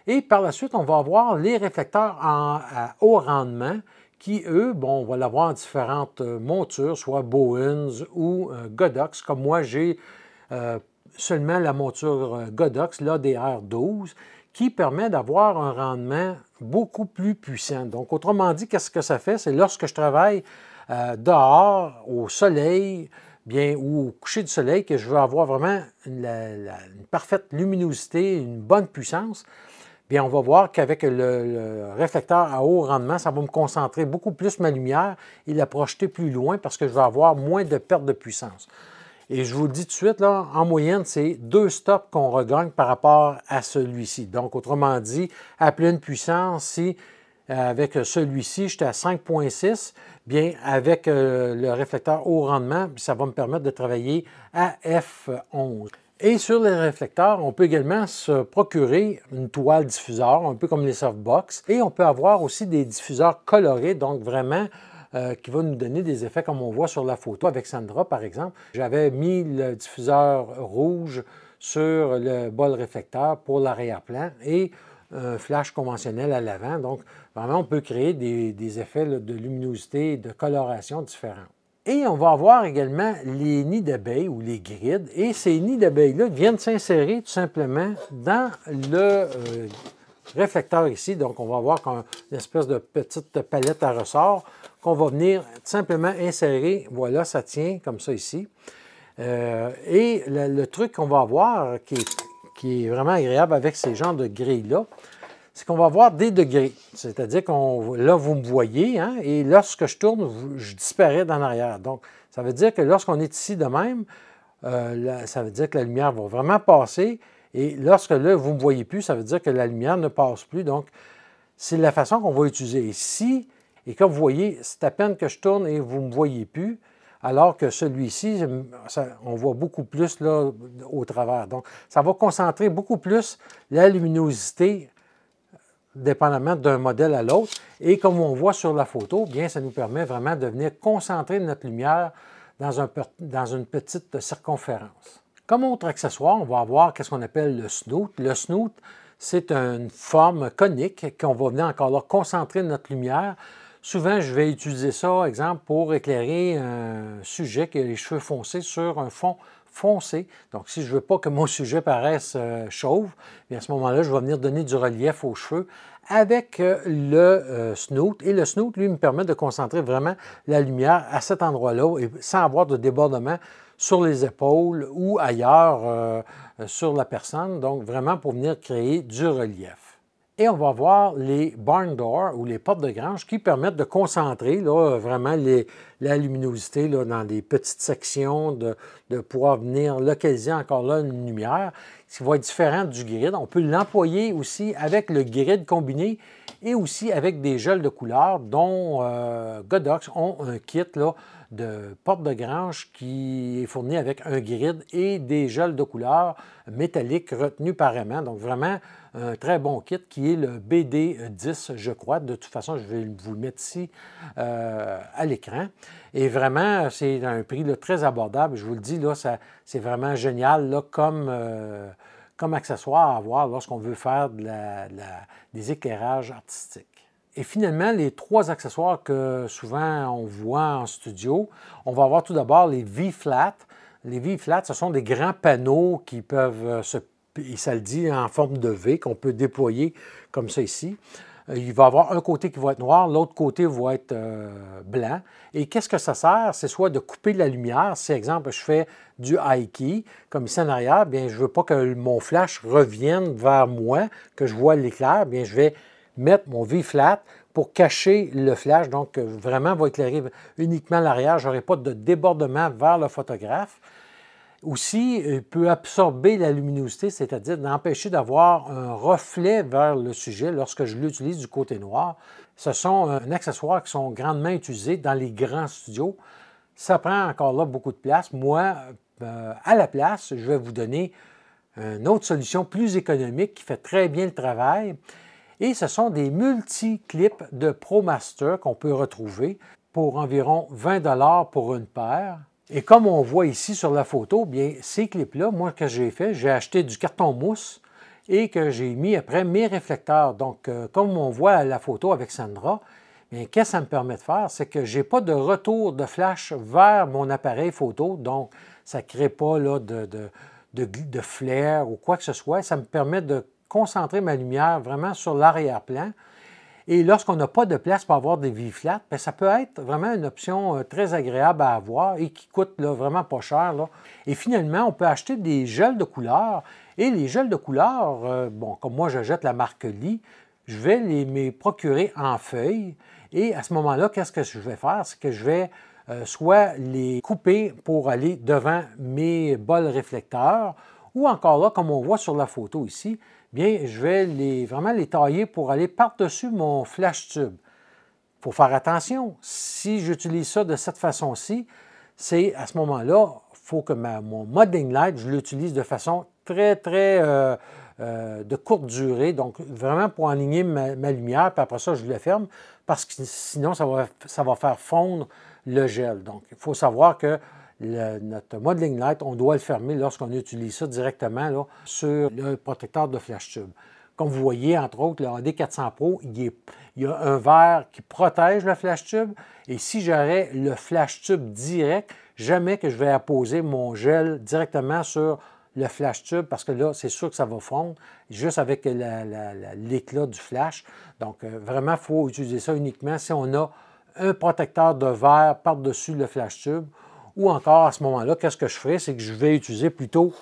Et par la suite, on va avoir les réflecteurs à haut rendement qui, eux, bon, on va l'avoir en différentes montures, soit Bowens ou Godox. Comme moi, j'ai seulement la monture Godox, l'ADR12, qui permet d'avoir un rendement beaucoup plus puissant. Donc, autrement dit, qu'est-ce que ça fait? C'est lorsque je travaille dehors, au soleil, bien, ou au coucher du soleil, que je veux avoir vraiment une parfaite luminosité, une bonne puissance, bien, on va voir qu'avec le réflecteur à haut rendement, ça va me concentrer beaucoup plus ma lumière et la projeter plus loin parce que je vais avoir moins de perte de puissance. Et je vous le dis tout de suite, là, en moyenne, c'est 2 stops qu'on regagne par rapport à celui-ci. Donc, autrement dit, à pleine puissance, si avec celui-ci, j'étais à 5,6, bien, avec le réflecteur haut rendement, ça va me permettre de travailler à F11. Et sur les réflecteurs, on peut également se procurer une toile diffuseur, un peu comme les softbox. Et on peut avoir aussi des diffuseurs colorés, donc vraiment qui va nous donner des effets comme on voit sur la photo avec Sandra, par exemple. J'avais mis le diffuseur rouge sur le bol réflecteur pour l'arrière-plan et un flash conventionnel à l'avant. Donc, vraiment, on peut créer des effets de luminosité et de coloration différents. Et on va avoir également les nids d'abeilles ou les grids. Et ces nids d'abeilles-là viennent s'insérer tout simplement dans le réflecteur ici. Donc, on va avoir une espèce de petite palette à ressort qu'on va venir tout simplement insérer. Voilà, ça tient comme ça ici. Et le truc qu'on va avoir qui est vraiment agréable avec ces genres de grilles-là, c'est qu'on va avoir des degrés. C'est-à-dire que là, vous me voyez, hein, et lorsque je tourne, je disparais dans l'arrière. Donc, ça veut dire que lorsqu'on est ici de même, ça veut dire que la lumière va vraiment passer. Et lorsque là, vous ne me voyez plus, ça veut dire que la lumière ne passe plus. Donc, c'est la façon qu'on va utiliser ici. Et comme vous voyez, c'est à peine que je tourne et vous ne me voyez plus. Alors que celui-ci, on voit beaucoup plus là, au travers. Donc, ça va concentrer beaucoup plus la luminosité dépendamment d'un modèle à l'autre. Et comme on voit sur la photo, bien, ça nous permet vraiment de venir concentrer notre lumière dans une petite circonférence. Comme autre accessoire, on va avoir ce qu'on appelle le snoot. Le snoot, c'est une forme conique qu'on va venir encore là concentrer notre lumière. Souvent, je vais utiliser ça, exemple, pour éclairer un sujet qui a les cheveux foncés sur un fond foncé. Donc, si je ne veux pas que mon sujet paraisse chauve, bien à ce moment-là, je vais venir donner du relief aux cheveux avec le snoot. Et le snoot, lui, me permet de concentrer vraiment la lumière à cet endroit-là et sans avoir de débordement sur les épaules ou ailleurs sur la personne. Donc, vraiment pour venir créer du relief. Et on va voir les barn doors ou les portes de grange qui permettent de concentrer là, vraiment la luminosité là, dans les petites sections, de pouvoir venir localiser encore là une lumière, ce qui va être différent du grid. On peut l'employer aussi avec le grid combiné et aussi avec des gels de couleur dont Godox ont un kit là, de porte de grange qui est fourni avec un grid et des gels de couleur métalliques retenus par aimant. Donc vraiment un très bon kit qui est le BD10, je crois. De toute façon, je vais vous le mettre ici à l'écran. Et vraiment, c'est un prix là, très abordable. Je vous le dis, là, c'est vraiment génial là, comme accessoire à avoir lorsqu'on veut faire des éclairages artistiques. Et finalement, les trois accessoires que souvent on voit en studio, on va avoir tout d'abord les V-Flat. Les V-Flat, ce sont des grands panneaux qui peuvent et ça le dit, en forme de V, qu'on peut déployer comme ça ici. Il va y avoir un côté qui va être noir, l'autre côté va être blanc. Et qu'est-ce que ça sert? C'est soit de couper la lumière. Si, exemple, je fais du high key, comme ici en arrière, bien, je ne veux pas que mon flash revienne vers moi, que je vois l'éclair, bien, je vais mettre mon V-Flat pour cacher le flash. Donc, vraiment, va éclairer uniquement l'arrière. Je n'aurai pas de débordement vers le photographe. Aussi, il peut absorber la luminosité, c'est-à-dire d'empêcher d'avoir un reflet vers le sujet lorsque je l'utilise du côté noir. Ce sont un accessoire qui sont grandement utilisés dans les grands studios. Ça prend encore là beaucoup de place. Moi, à la place, je vais vous donner une autre solution plus économique qui fait très bien le travail. Et ce sont des multi-clips de ProMaster qu'on peut retrouver pour environ 20 $ pour une paire. Et comme on voit ici sur la photo, bien ces clips-là, moi, que j'ai fait, j'ai acheté du carton mousse et que j'ai mis après mes réflecteurs. Donc, comme on voit à la photo avec Sandra, bien, qu'est-ce que ça me permet de faire? C'est que je n'ai pas de retour de flash vers mon appareil photo, donc ça ne crée pas là, de flair ou quoi que ce soit. Ça me permet de concentrer ma lumière vraiment sur l'arrière-plan. Et lorsqu'on n'a pas de place pour avoir des V-Flat, bien, ça peut être vraiment une option très agréable à avoir et qui coûte là, vraiment pas cher. Là. Et finalement, on peut acheter des gels de couleur. Et les gels de couleur, bon, comme moi, je jette la marque Lee, je vais les procurer en feuilles. Et à ce moment-là, qu'est-ce que je vais faire? C'est que je vais soit les couper pour aller devant mes bols réflecteurs, ou encore là, comme on voit sur la photo ici, bien, je vais vraiment les tailler pour aller par-dessus mon flash tube. Il faut faire attention. Si j'utilise ça de cette façon-ci, c'est à ce moment-là, il faut que mon modeling light, je l'utilise de façon très, très de courte durée. Donc, vraiment pour aligner ma lumière, puis après ça, je le ferme, parce que sinon, ça va faire fondre le gel. Donc, il faut savoir que notre modeling light, on doit le fermer lorsqu'on utilise ça directement là, sur le protecteur de flash tube. Comme vous voyez, entre autres, le AD400 Pro, il y a un verre qui protège le flash tube. Et si j'aurais le flash tube direct, jamais que je vais apposer mon gel directement sur le flash tube parce que là, c'est sûr que ça va fondre juste avec l'éclat du flash. Donc, vraiment, il faut utiliser ça uniquement si on a un protecteur de verre par-dessus le flash tube. Ou encore, à ce moment-là, qu'est-ce que je ferai? C'est que je vais utiliser plutôt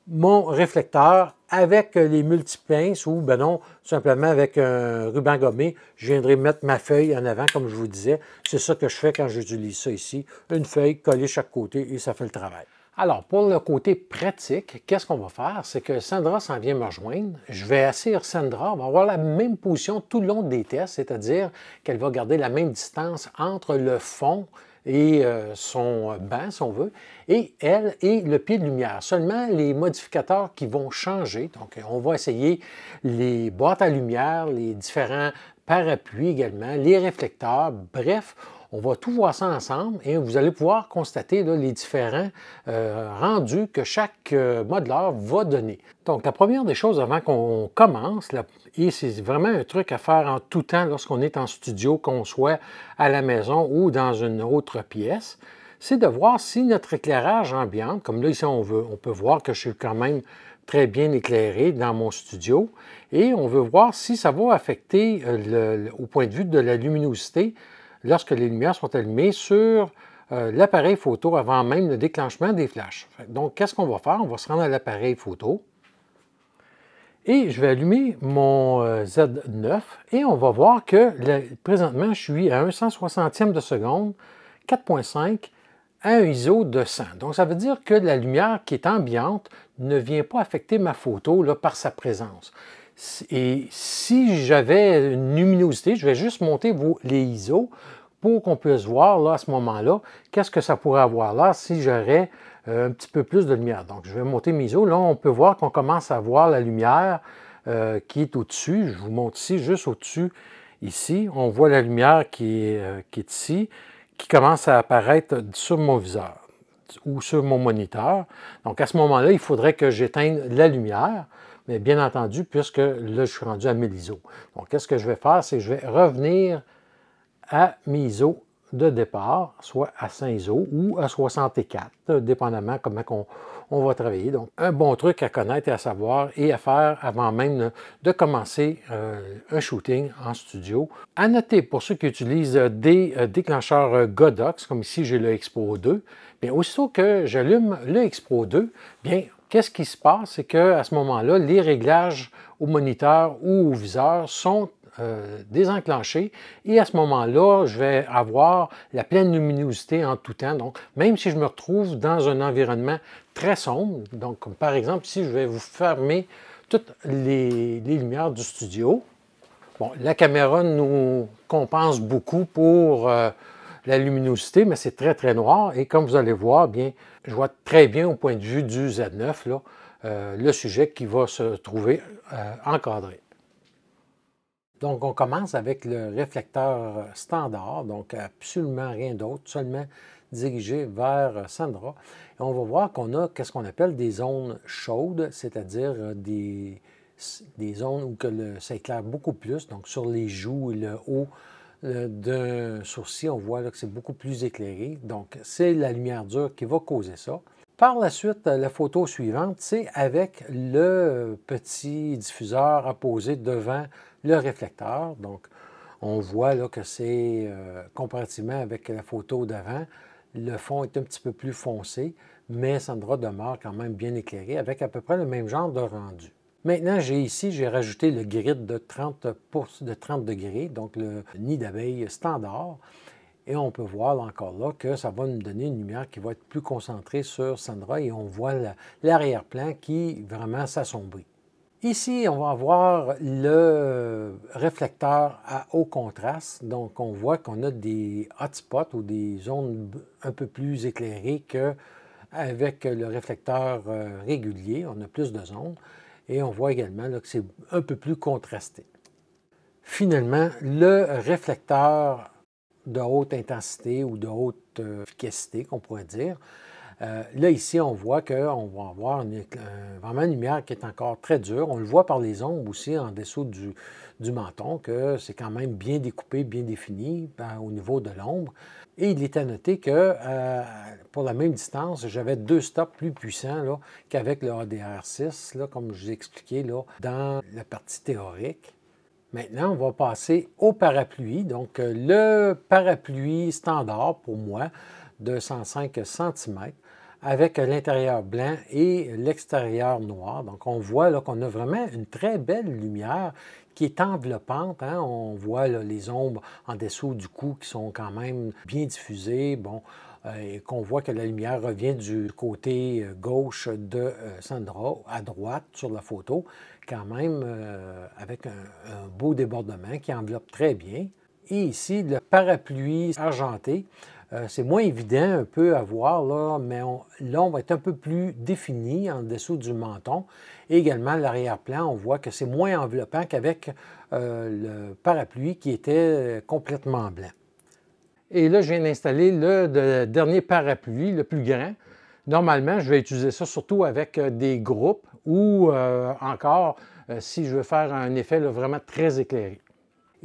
mon réflecteur avec les multipinces ou, ben non, tout simplement avec un ruban gommé. Je viendrai mettre ma feuille en avant, comme je vous disais. C'est ça que je fais quand j'utilise ça ici. Une feuille collée chaque côté et ça fait le travail. Alors, pour le côté pratique, qu'est-ce qu'on va faire? C'est que Sandra s'en vient me rejoindre. Je vais asseoir Sandra. On va avoir la même position tout le long des tests, c'est-à-dire qu'elle va garder la même distance entre le fond et son banc, si on veut, et elle et le pied de lumière. Seulement les modificateurs qui vont changer. Donc, on va essayer les boîtes à lumière, les différents parapluies également, les réflecteurs, bref, on va tout voir ça ensemble et vous allez pouvoir constater là, les différents rendus que chaque modeleur va donner. Donc, la première des choses avant qu'on commence, et c'est vraiment un truc à faire en tout temps lorsqu'on est en studio, qu'on soit à la maison ou dans une autre pièce, c'est de voir si notre éclairage ambiant, comme là ici on peut voir que je suis quand même très bien éclairé dans mon studio, et on veut voir si ça va affecter au point de vue de la luminosité lorsque les lumières sont allumées sur l'appareil photo avant même le déclenchement des flashs. Donc, qu'est-ce qu'on va faire? On va se rendre à l'appareil photo et je vais allumer mon Z9 et on va voir que présentement, je suis à 1/160e de seconde, 4.5 à un ISO de 100. Donc, ça veut dire que la lumière qui est ambiante ne vient pas affecter ma photo là, par sa présence. Et si j'avais une luminosité, je vais juste monter les ISO pour qu'on puisse voir là, à ce moment-là, qu'est-ce que ça pourrait avoir là si j'aurais un petit peu plus de lumière. Donc, je vais monter mes ISO. Là, on peut voir qu'on commence à voir la lumière qui est au-dessus. Je vous montre ici, juste au-dessus, ici. On voit la lumière qui est ici, qui commence à apparaître sur mon viseur ou sur mon moniteur. Donc, à ce moment-là, il faudrait que j'éteigne la lumière. Mais bien entendu, puisque là, je suis rendu à 1000 ISO. Donc, qu'est-ce que je vais faire? C'est que je vais revenir à mes ISO de départ, soit à 100 ISO ou à 64, dépendamment comment on va travailler. Donc, un bon truc à connaître et à savoir et à faire avant même de commencer un shooting en studio. À noter, pour ceux qui utilisent des déclencheurs Godox, comme ici j'ai le X-Pro 2, bien, aussitôt que j'allume le X-Pro 2, bien, qu'est-ce qui se passe? C'est qu'à ce moment-là, les réglages au moniteur ou au viseur sont désenclenchés et à ce moment-là, je vais avoir la pleine luminosité en tout temps. Donc, même si je me retrouve dans un environnement très sombre, donc comme par exemple ici, je vais vous fermer toutes les lumières du studio. Bon, la caméra nous compense beaucoup pour la luminosité, mais c'est très, très noir. Et comme vous allez voir, bien, je vois très bien au point de vue du Z9, là, le sujet qui va se trouver encadré. Donc, on commence avec le réflecteur standard, donc absolument rien d'autre, seulement dirigé vers Sandra. Et on va voir qu'on a ce qu'on appelle des zones chaudes, c'est-à-dire des zones où ça éclaire beaucoup plus. Donc, sur les joues et le haut d'un sourcil, on voit là, que c'est beaucoup plus éclairé. Donc, c'est la lumière dure qui va causer ça. Par la suite, la photo suivante, c'est avec le petit diffuseur apposé devant le réflecteur. Donc, on voit là, que c'est comparativement avec la photo d'avant, le fond est un petit peu plus foncé, mais Sandra demeure quand même bien éclairé avec à peu près le même genre de rendu. Maintenant, j'ai rajouté le grid de 30 degrés, donc le nid d'abeille standard. Et on peut voir encore là que ça va nous donner une lumière qui va être plus concentrée sur Sandra et on voit l'arrière-plan qui vraiment s'assombrit. Ici, on va avoir le réflecteur à haut contraste. Donc, on voit qu'on a des hotspots ou des zones un peu plus éclairées qu'avec le réflecteur régulier. On a plus de zones. Et on voit également là, que c'est un peu plus contrasté. Finalement, le réflecteur de haute intensité ou de haute efficacité, qu'on pourrait dire. Là, ici, on voit qu'on va avoir vraiment une lumière qui est encore très dure. On le voit par les ombres aussi en dessous du menton, que c'est quand même bien découpé, bien défini au niveau de l'ombre. Et il est à noter que pour la même distance, j'avais 2 stops plus puissants qu'avec le ADR6, là, comme je vous ai expliqué là, dans la partie théorique. Maintenant, on va passer au parapluie. Donc, le parapluie standard pour moi de 105 cm avec l'intérieur blanc et l'extérieur noir. Donc, on voit là qu'on a vraiment une très belle lumière qui est enveloppante. Hein? On voit là, les ombres en dessous du cou qui sont quand même bien diffusées. Bon, et qu'on voit que la lumière revient du côté gauche de Sandra, à droite sur la photo, quand même avec un beau débordement qui enveloppe très bien. Et ici, le parapluie argenté C'est moins évident un peu à voir, là, mais l'ombre est un peu plus définie en dessous du menton. Et également, l'arrière-plan, on voit que c'est moins enveloppant qu'avec le parapluie qui était complètement blanc. Et là, je viens d'installer le dernier parapluie, le plus grand. Normalement, je vais utiliser ça surtout avec des groupes ou encore si je veux faire un effet là, vraiment très éclairé.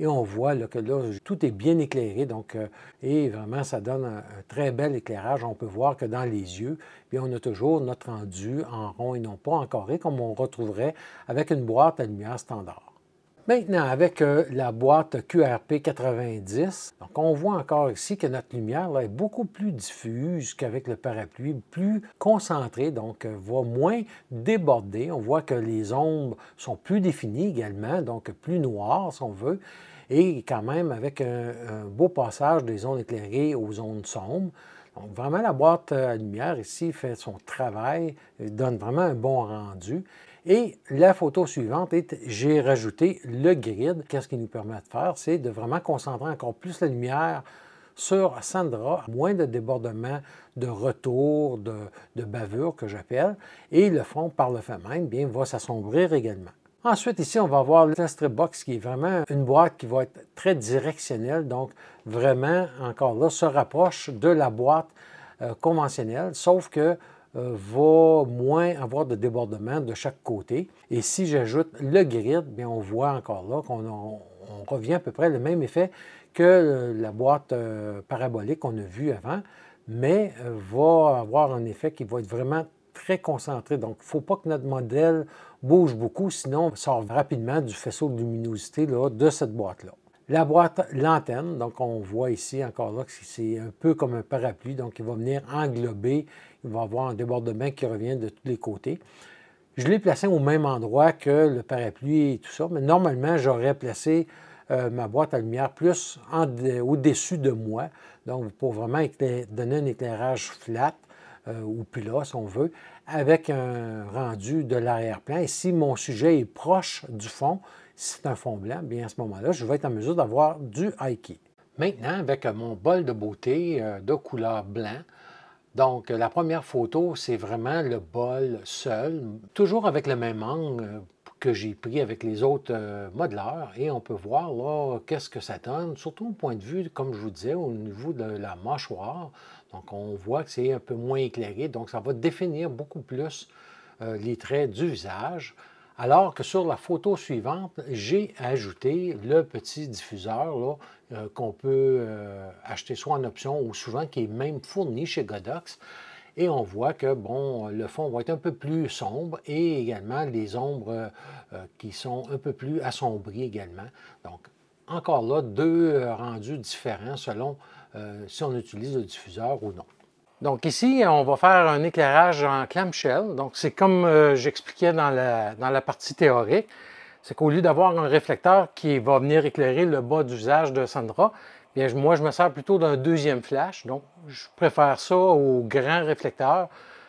Et on voit là, que là, tout est bien éclairé, donc, et vraiment, ça donne un très bel éclairage. On peut voir que dans les yeux, bien, on a toujours notre rendu en rond et non pas en carré, comme on retrouverait avec une boîte à lumière standard. Maintenant, avec la boîte QRP 90, donc on voit encore ici que notre lumière là, est beaucoup plus diffuse qu'avec le parapluie, plus concentrée, donc va moins déborder. On voit que les ombres sont plus définies également, donc plus noires si on veut, et quand même avec un beau passage des zones éclairées aux zones sombres. Donc vraiment, la boîte à lumière ici fait son travail, donne vraiment un bon rendu. Et la photo suivante, j'ai rajouté le grid. Qu'est-ce qu'il nous permet de faire? C'est de vraiment concentrer encore plus la lumière sur Sandra, moins de débordements, de retour, de bavure que j'appelle. Et le fond, par le fait même, bien, va s'assombrir également. Ensuite, ici, on va voir le strip box qui est vraiment une boîte qui va être très directionnelle. Donc, vraiment, encore là, se rapproche de la boîte conventionnelle, sauf que va moins avoir de débordement de chaque côté. Et si j'ajoute le grid, bien, on voit encore là qu'on revient à peu près le même effet que la boîte parabolique qu'on a vue avant, mais va avoir un effet qui va être vraiment très concentré. Donc, il ne faut pas que notre modèle bouge beaucoup, sinon on sort rapidement du faisceau de luminosité là, de cette boîte-là. La boîte l'antenne, donc on voit ici encore là que c'est un peu comme un parapluie, donc il va venir englober, il va avoir un débordement qui revient de tous les côtés. Je l'ai placé au même endroit que le parapluie et tout ça, mais normalement, j'aurais placé ma boîte à lumière plus au-dessus de moi, donc pour vraiment donner un éclairage flat, ou plat si on veut, avec un rendu de l'arrière-plan. Et si mon sujet est proche du fond, si c'est un fond blanc, bien à ce moment-là, je vais être en mesure d'avoir du high key. Maintenant, avec mon bol de beauté de couleur blanc, donc la première photo, c'est vraiment le bol seul, toujours avec le même angle que j'ai pris avec les autres modeleurs. Et on peut voir là qu'est-ce que ça donne, surtout au point de vue, comme je vous disais, au niveau de la mâchoire. Donc on voit que c'est un peu moins éclairé, donc ça va définir beaucoup plus les traits du visage. Alors que sur la photo suivante, j'ai ajouté le petit diffuseur qu'on peut acheter soit en option ou souvent qui est même fourni chez Godox. Et on voit que bon, le fond va être un peu plus sombre et également les ombres qui sont un peu plus assombries également. Donc, encore là, deux rendus différents selon si on utilise le diffuseur ou non. Donc ici, on va faire un éclairage en clamshell. Donc c'est comme j'expliquais dans la partie théorique, c'est qu'au lieu d'avoir un réflecteur qui va venir éclairer le bas du visage de Sandra, bien moi je me sers plutôt d'un deuxième flash. Donc je préfère ça au grand réflecteur,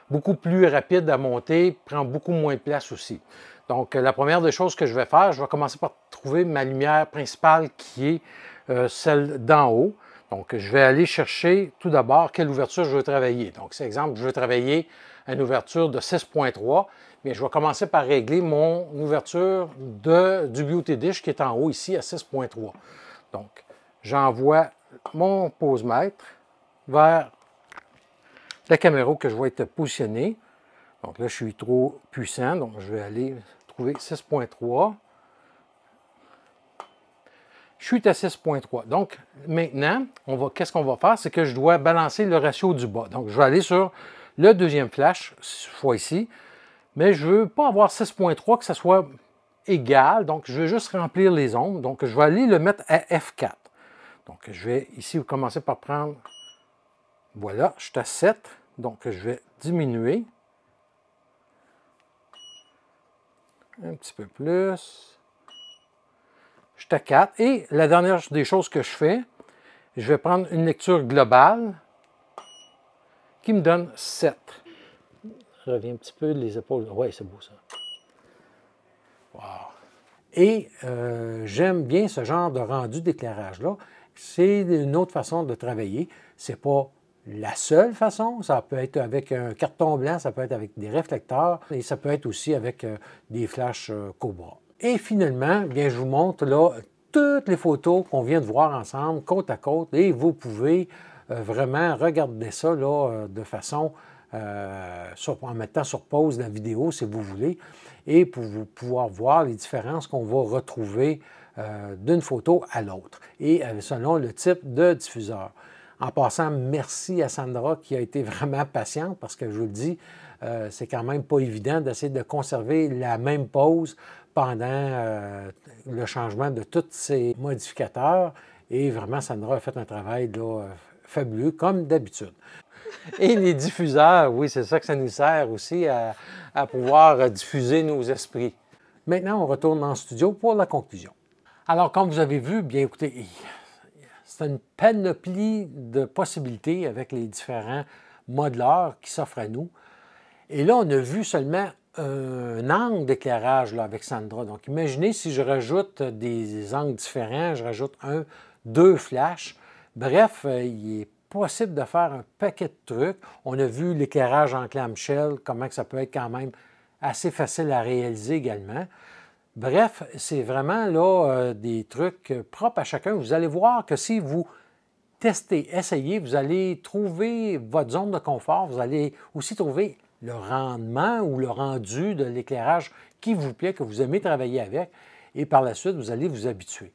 beaucoup plus rapide à monter, prend beaucoup moins de place aussi. Donc la première des choses que je vais faire, je vais commencer par trouver ma lumière principale qui est celle d'en haut. Donc, je vais aller chercher tout d'abord quelle ouverture je veux travailler. Donc, c'est exemple, je veux travailler une ouverture de 6.3. Bien, je vais commencer par régler mon ouverture du Beauty Dish qui est en haut ici à 6.3. Donc, j'envoie mon pose-mètre vers la caméra que je vais être positionné. Donc là, je suis trop puissant, donc je vais aller trouver 6.3. Je suis à 6.3. Donc, maintenant, qu'est-ce qu'on va faire? C'est que je dois balancer le ratio du bas. Donc, je vais aller sur le deuxième flash, cette fois ici, mais je ne veux pas avoir 6.3, que ça soit égal. Donc, je vais juste remplir les ombres. Donc, je vais aller le mettre à F4. Donc, je vais ici commencer par prendre, voilà, je suis à 7. Donc, je vais diminuer un petit peu plus. Je suis à 4. Et la dernière des choses que je fais, je vais prendre une lecture globale qui me donne 7. Je reviens un petit peu les épaules. Oui, c'est beau ça. Wow. Et j'aime bien ce genre de rendu d'éclairage-là. C'est une autre façon de travailler. Ce n'est pas la seule façon. Ça peut être avec un carton blanc, ça peut être avec des réflecteurs et ça peut être aussi avec des flashs Cobra. Et finalement, bien, je vous montre là toutes les photos qu'on vient de voir ensemble, côte à côte, et vous pouvez vraiment regarder ça là, de façon, en mettant sur pause la vidéo si vous voulez, et pour vous pouvoir voir les différences qu'on va retrouver d'une photo à l'autre, et selon le type de diffuseur. En passant, merci à Sandra qui a été vraiment patiente parce que je vous le dis, c'est quand même pas évident d'essayer de conserver la même pose pendant le changement de tous ces modificateurs. Et vraiment, Sandra a fait un travail là, fabuleux, comme d'habitude. Et les diffuseurs, oui, c'est ça que ça nous sert aussi à pouvoir diffuser nos esprits. Maintenant, on retourne en studio pour la conclusion. Alors, comme vous avez vu, bien écoutez, c'est une panoplie de possibilités avec les différents modeleurs qui s'offrent à nous. Et là, on a vu seulement un angle d'éclairage avec Sandra. Donc, imaginez si je rajoute des angles différents, je rajoute un, deux flashs. Bref, il est possible de faire un paquet de trucs. On a vu l'éclairage en clamshell, comment que ça peut être quand même assez facile à réaliser également. Bref, c'est vraiment là des trucs propres à chacun. Vous allez voir que si vous testez, essayez, vous allez trouver votre zone de confort. Vous allez aussi trouver le rendement ou le rendu de l'éclairage qui vous plaît, que vous aimez travailler avec. Et par la suite, vous allez vous habituer.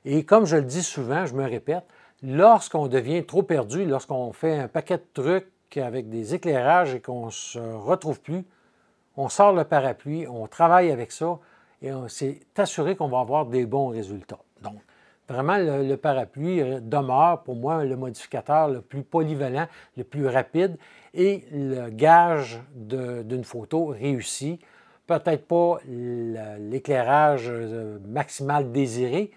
Et comme je le dis souvent, je me répète, lorsqu'on devient trop perdu, lorsqu'on fait un paquet de trucs avec des éclairages et qu'on ne se retrouve plus, on sort le parapluie, on travaille avec ça et on s'est assuré qu'on va avoir des bons résultats. Donc, vraiment, le parapluie demeure pour moi le modificateur le plus polyvalent, le plus rapide et le gage d'une photo réussie. Peut-être pas l'éclairage maximal désiré,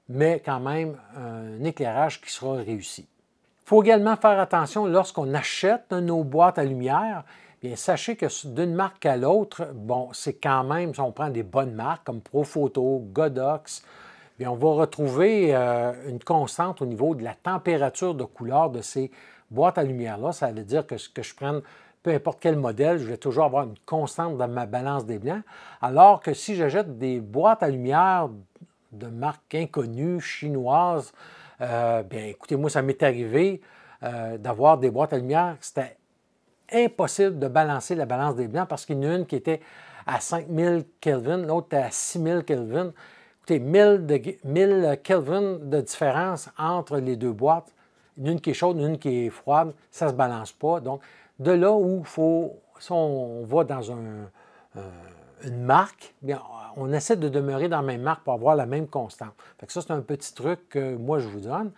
mais quand même un éclairage qui sera réussi. Il faut également faire attention lorsqu'on achète nos boîtes à lumière. Bien, sachez que d'une marque à l'autre, bon, c'est quand même, si on prend des bonnes marques comme Profoto, Godox, bien, on va retrouver une constante au niveau de la température de couleur de ces boîtes à lumière-là. Ça veut dire que je prenne peu importe quel modèle, je vais toujours avoir une constante dans ma balance des blancs. Alors que si j'achète des boîtes à lumière de marques inconnues, chinoises, bien, écoutez, moi, ça m'est arrivé d'avoir des boîtes à lumière, c'était impossible de balancer la balance des blancs parce qu'il y en a une qui était à 5000 Kelvin, l'autre à 6000 Kelvin. Écoutez, 1000 Kelvin de différence entre les deux boîtes, une qui est chaude, une qui est froide, ça ne se balance pas. Donc, de là où si on va dans une marque, bien, on essaie de demeurer dans la même marque pour avoir la même constante. Fait que ça, c'est un petit truc que moi, je vous donne.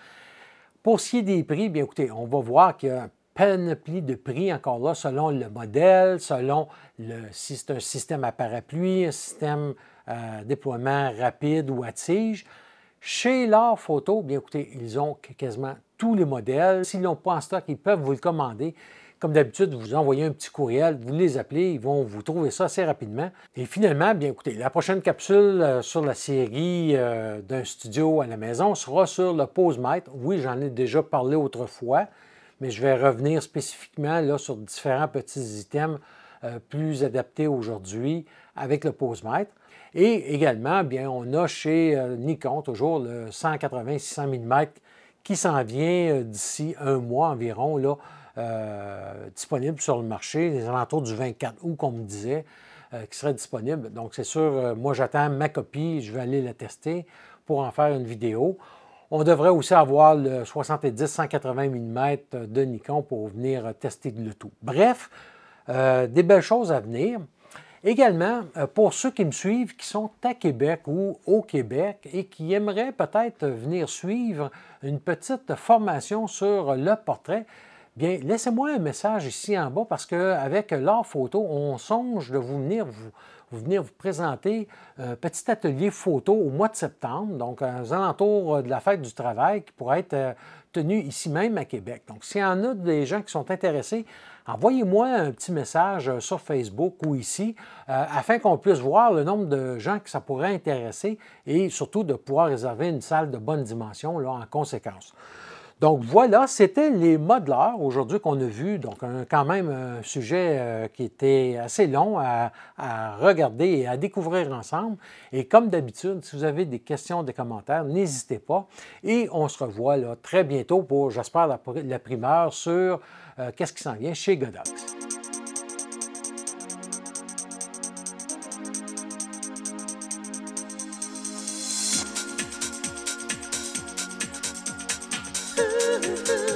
Pour ce qui est des prix, bien écoutez, on va voir qu'il y a un panoplie de prix encore là, selon le modèle, selon si c'est un système à parapluie, un système à déploiement rapide ou à tige. Chez L'Art Photo, bien écoutez, ils ont quasiment tous les modèles. S'ils ne l'ont pas en stock, ils peuvent vous le commander. Comme d'habitude, vous envoyez un petit courriel, vous les appelez, ils vont vous trouver ça assez rapidement. Et finalement, bien écoutez, la prochaine capsule sur la série d'un studio à la maison sera sur le PoseMitre. Oui, j'en ai déjà parlé autrefois, mais je vais revenir spécifiquement là, sur différents petits items plus adaptés aujourd'hui avec le PoseMitre. Et également, bien, on a chez Nikon toujours le 180-600 mm qui s'en vient d'ici un mois environ, là, disponible sur le marché, les alentours du 24 août, comme on me disait, qui serait disponible. Donc, c'est sûr, moi, j'attends ma copie, je vais aller la tester pour en faire une vidéo. On devrait aussi avoir le 70-180 mm de Nikon pour venir tester le tout. Bref, des belles choses à venir. Également, pour ceux qui me suivent, qui sont à Québec ou au Québec et qui aimeraient peut-être venir suivre une petite formation sur le portrait, bien, laissez-moi un message ici en bas parce qu'avec L'Art Photo, on songe de venir venir vous présenter un petit atelier photo au mois de septembre, donc aux alentours de la fête du travail qui pourrait être tenu ici même à Québec. Donc, s'il y en a des gens qui sont intéressés, envoyez-moi un petit message sur Facebook ou ici afin qu'on puisse voir le nombre de gens que ça pourrait intéresser et surtout de pouvoir réserver une salle de bonne dimension là, en conséquence. Donc voilà, c'était les modeleurs aujourd'hui qu'on a vu, donc quand même un sujet qui était assez long à regarder et à découvrir ensemble. Et comme d'habitude, si vous avez des questions, des commentaires, n'hésitez pas. Et on se revoit là, très bientôt pour, j'espère, la primeur sur qu'est-ce qui s'en vient chez Godox. Ooh.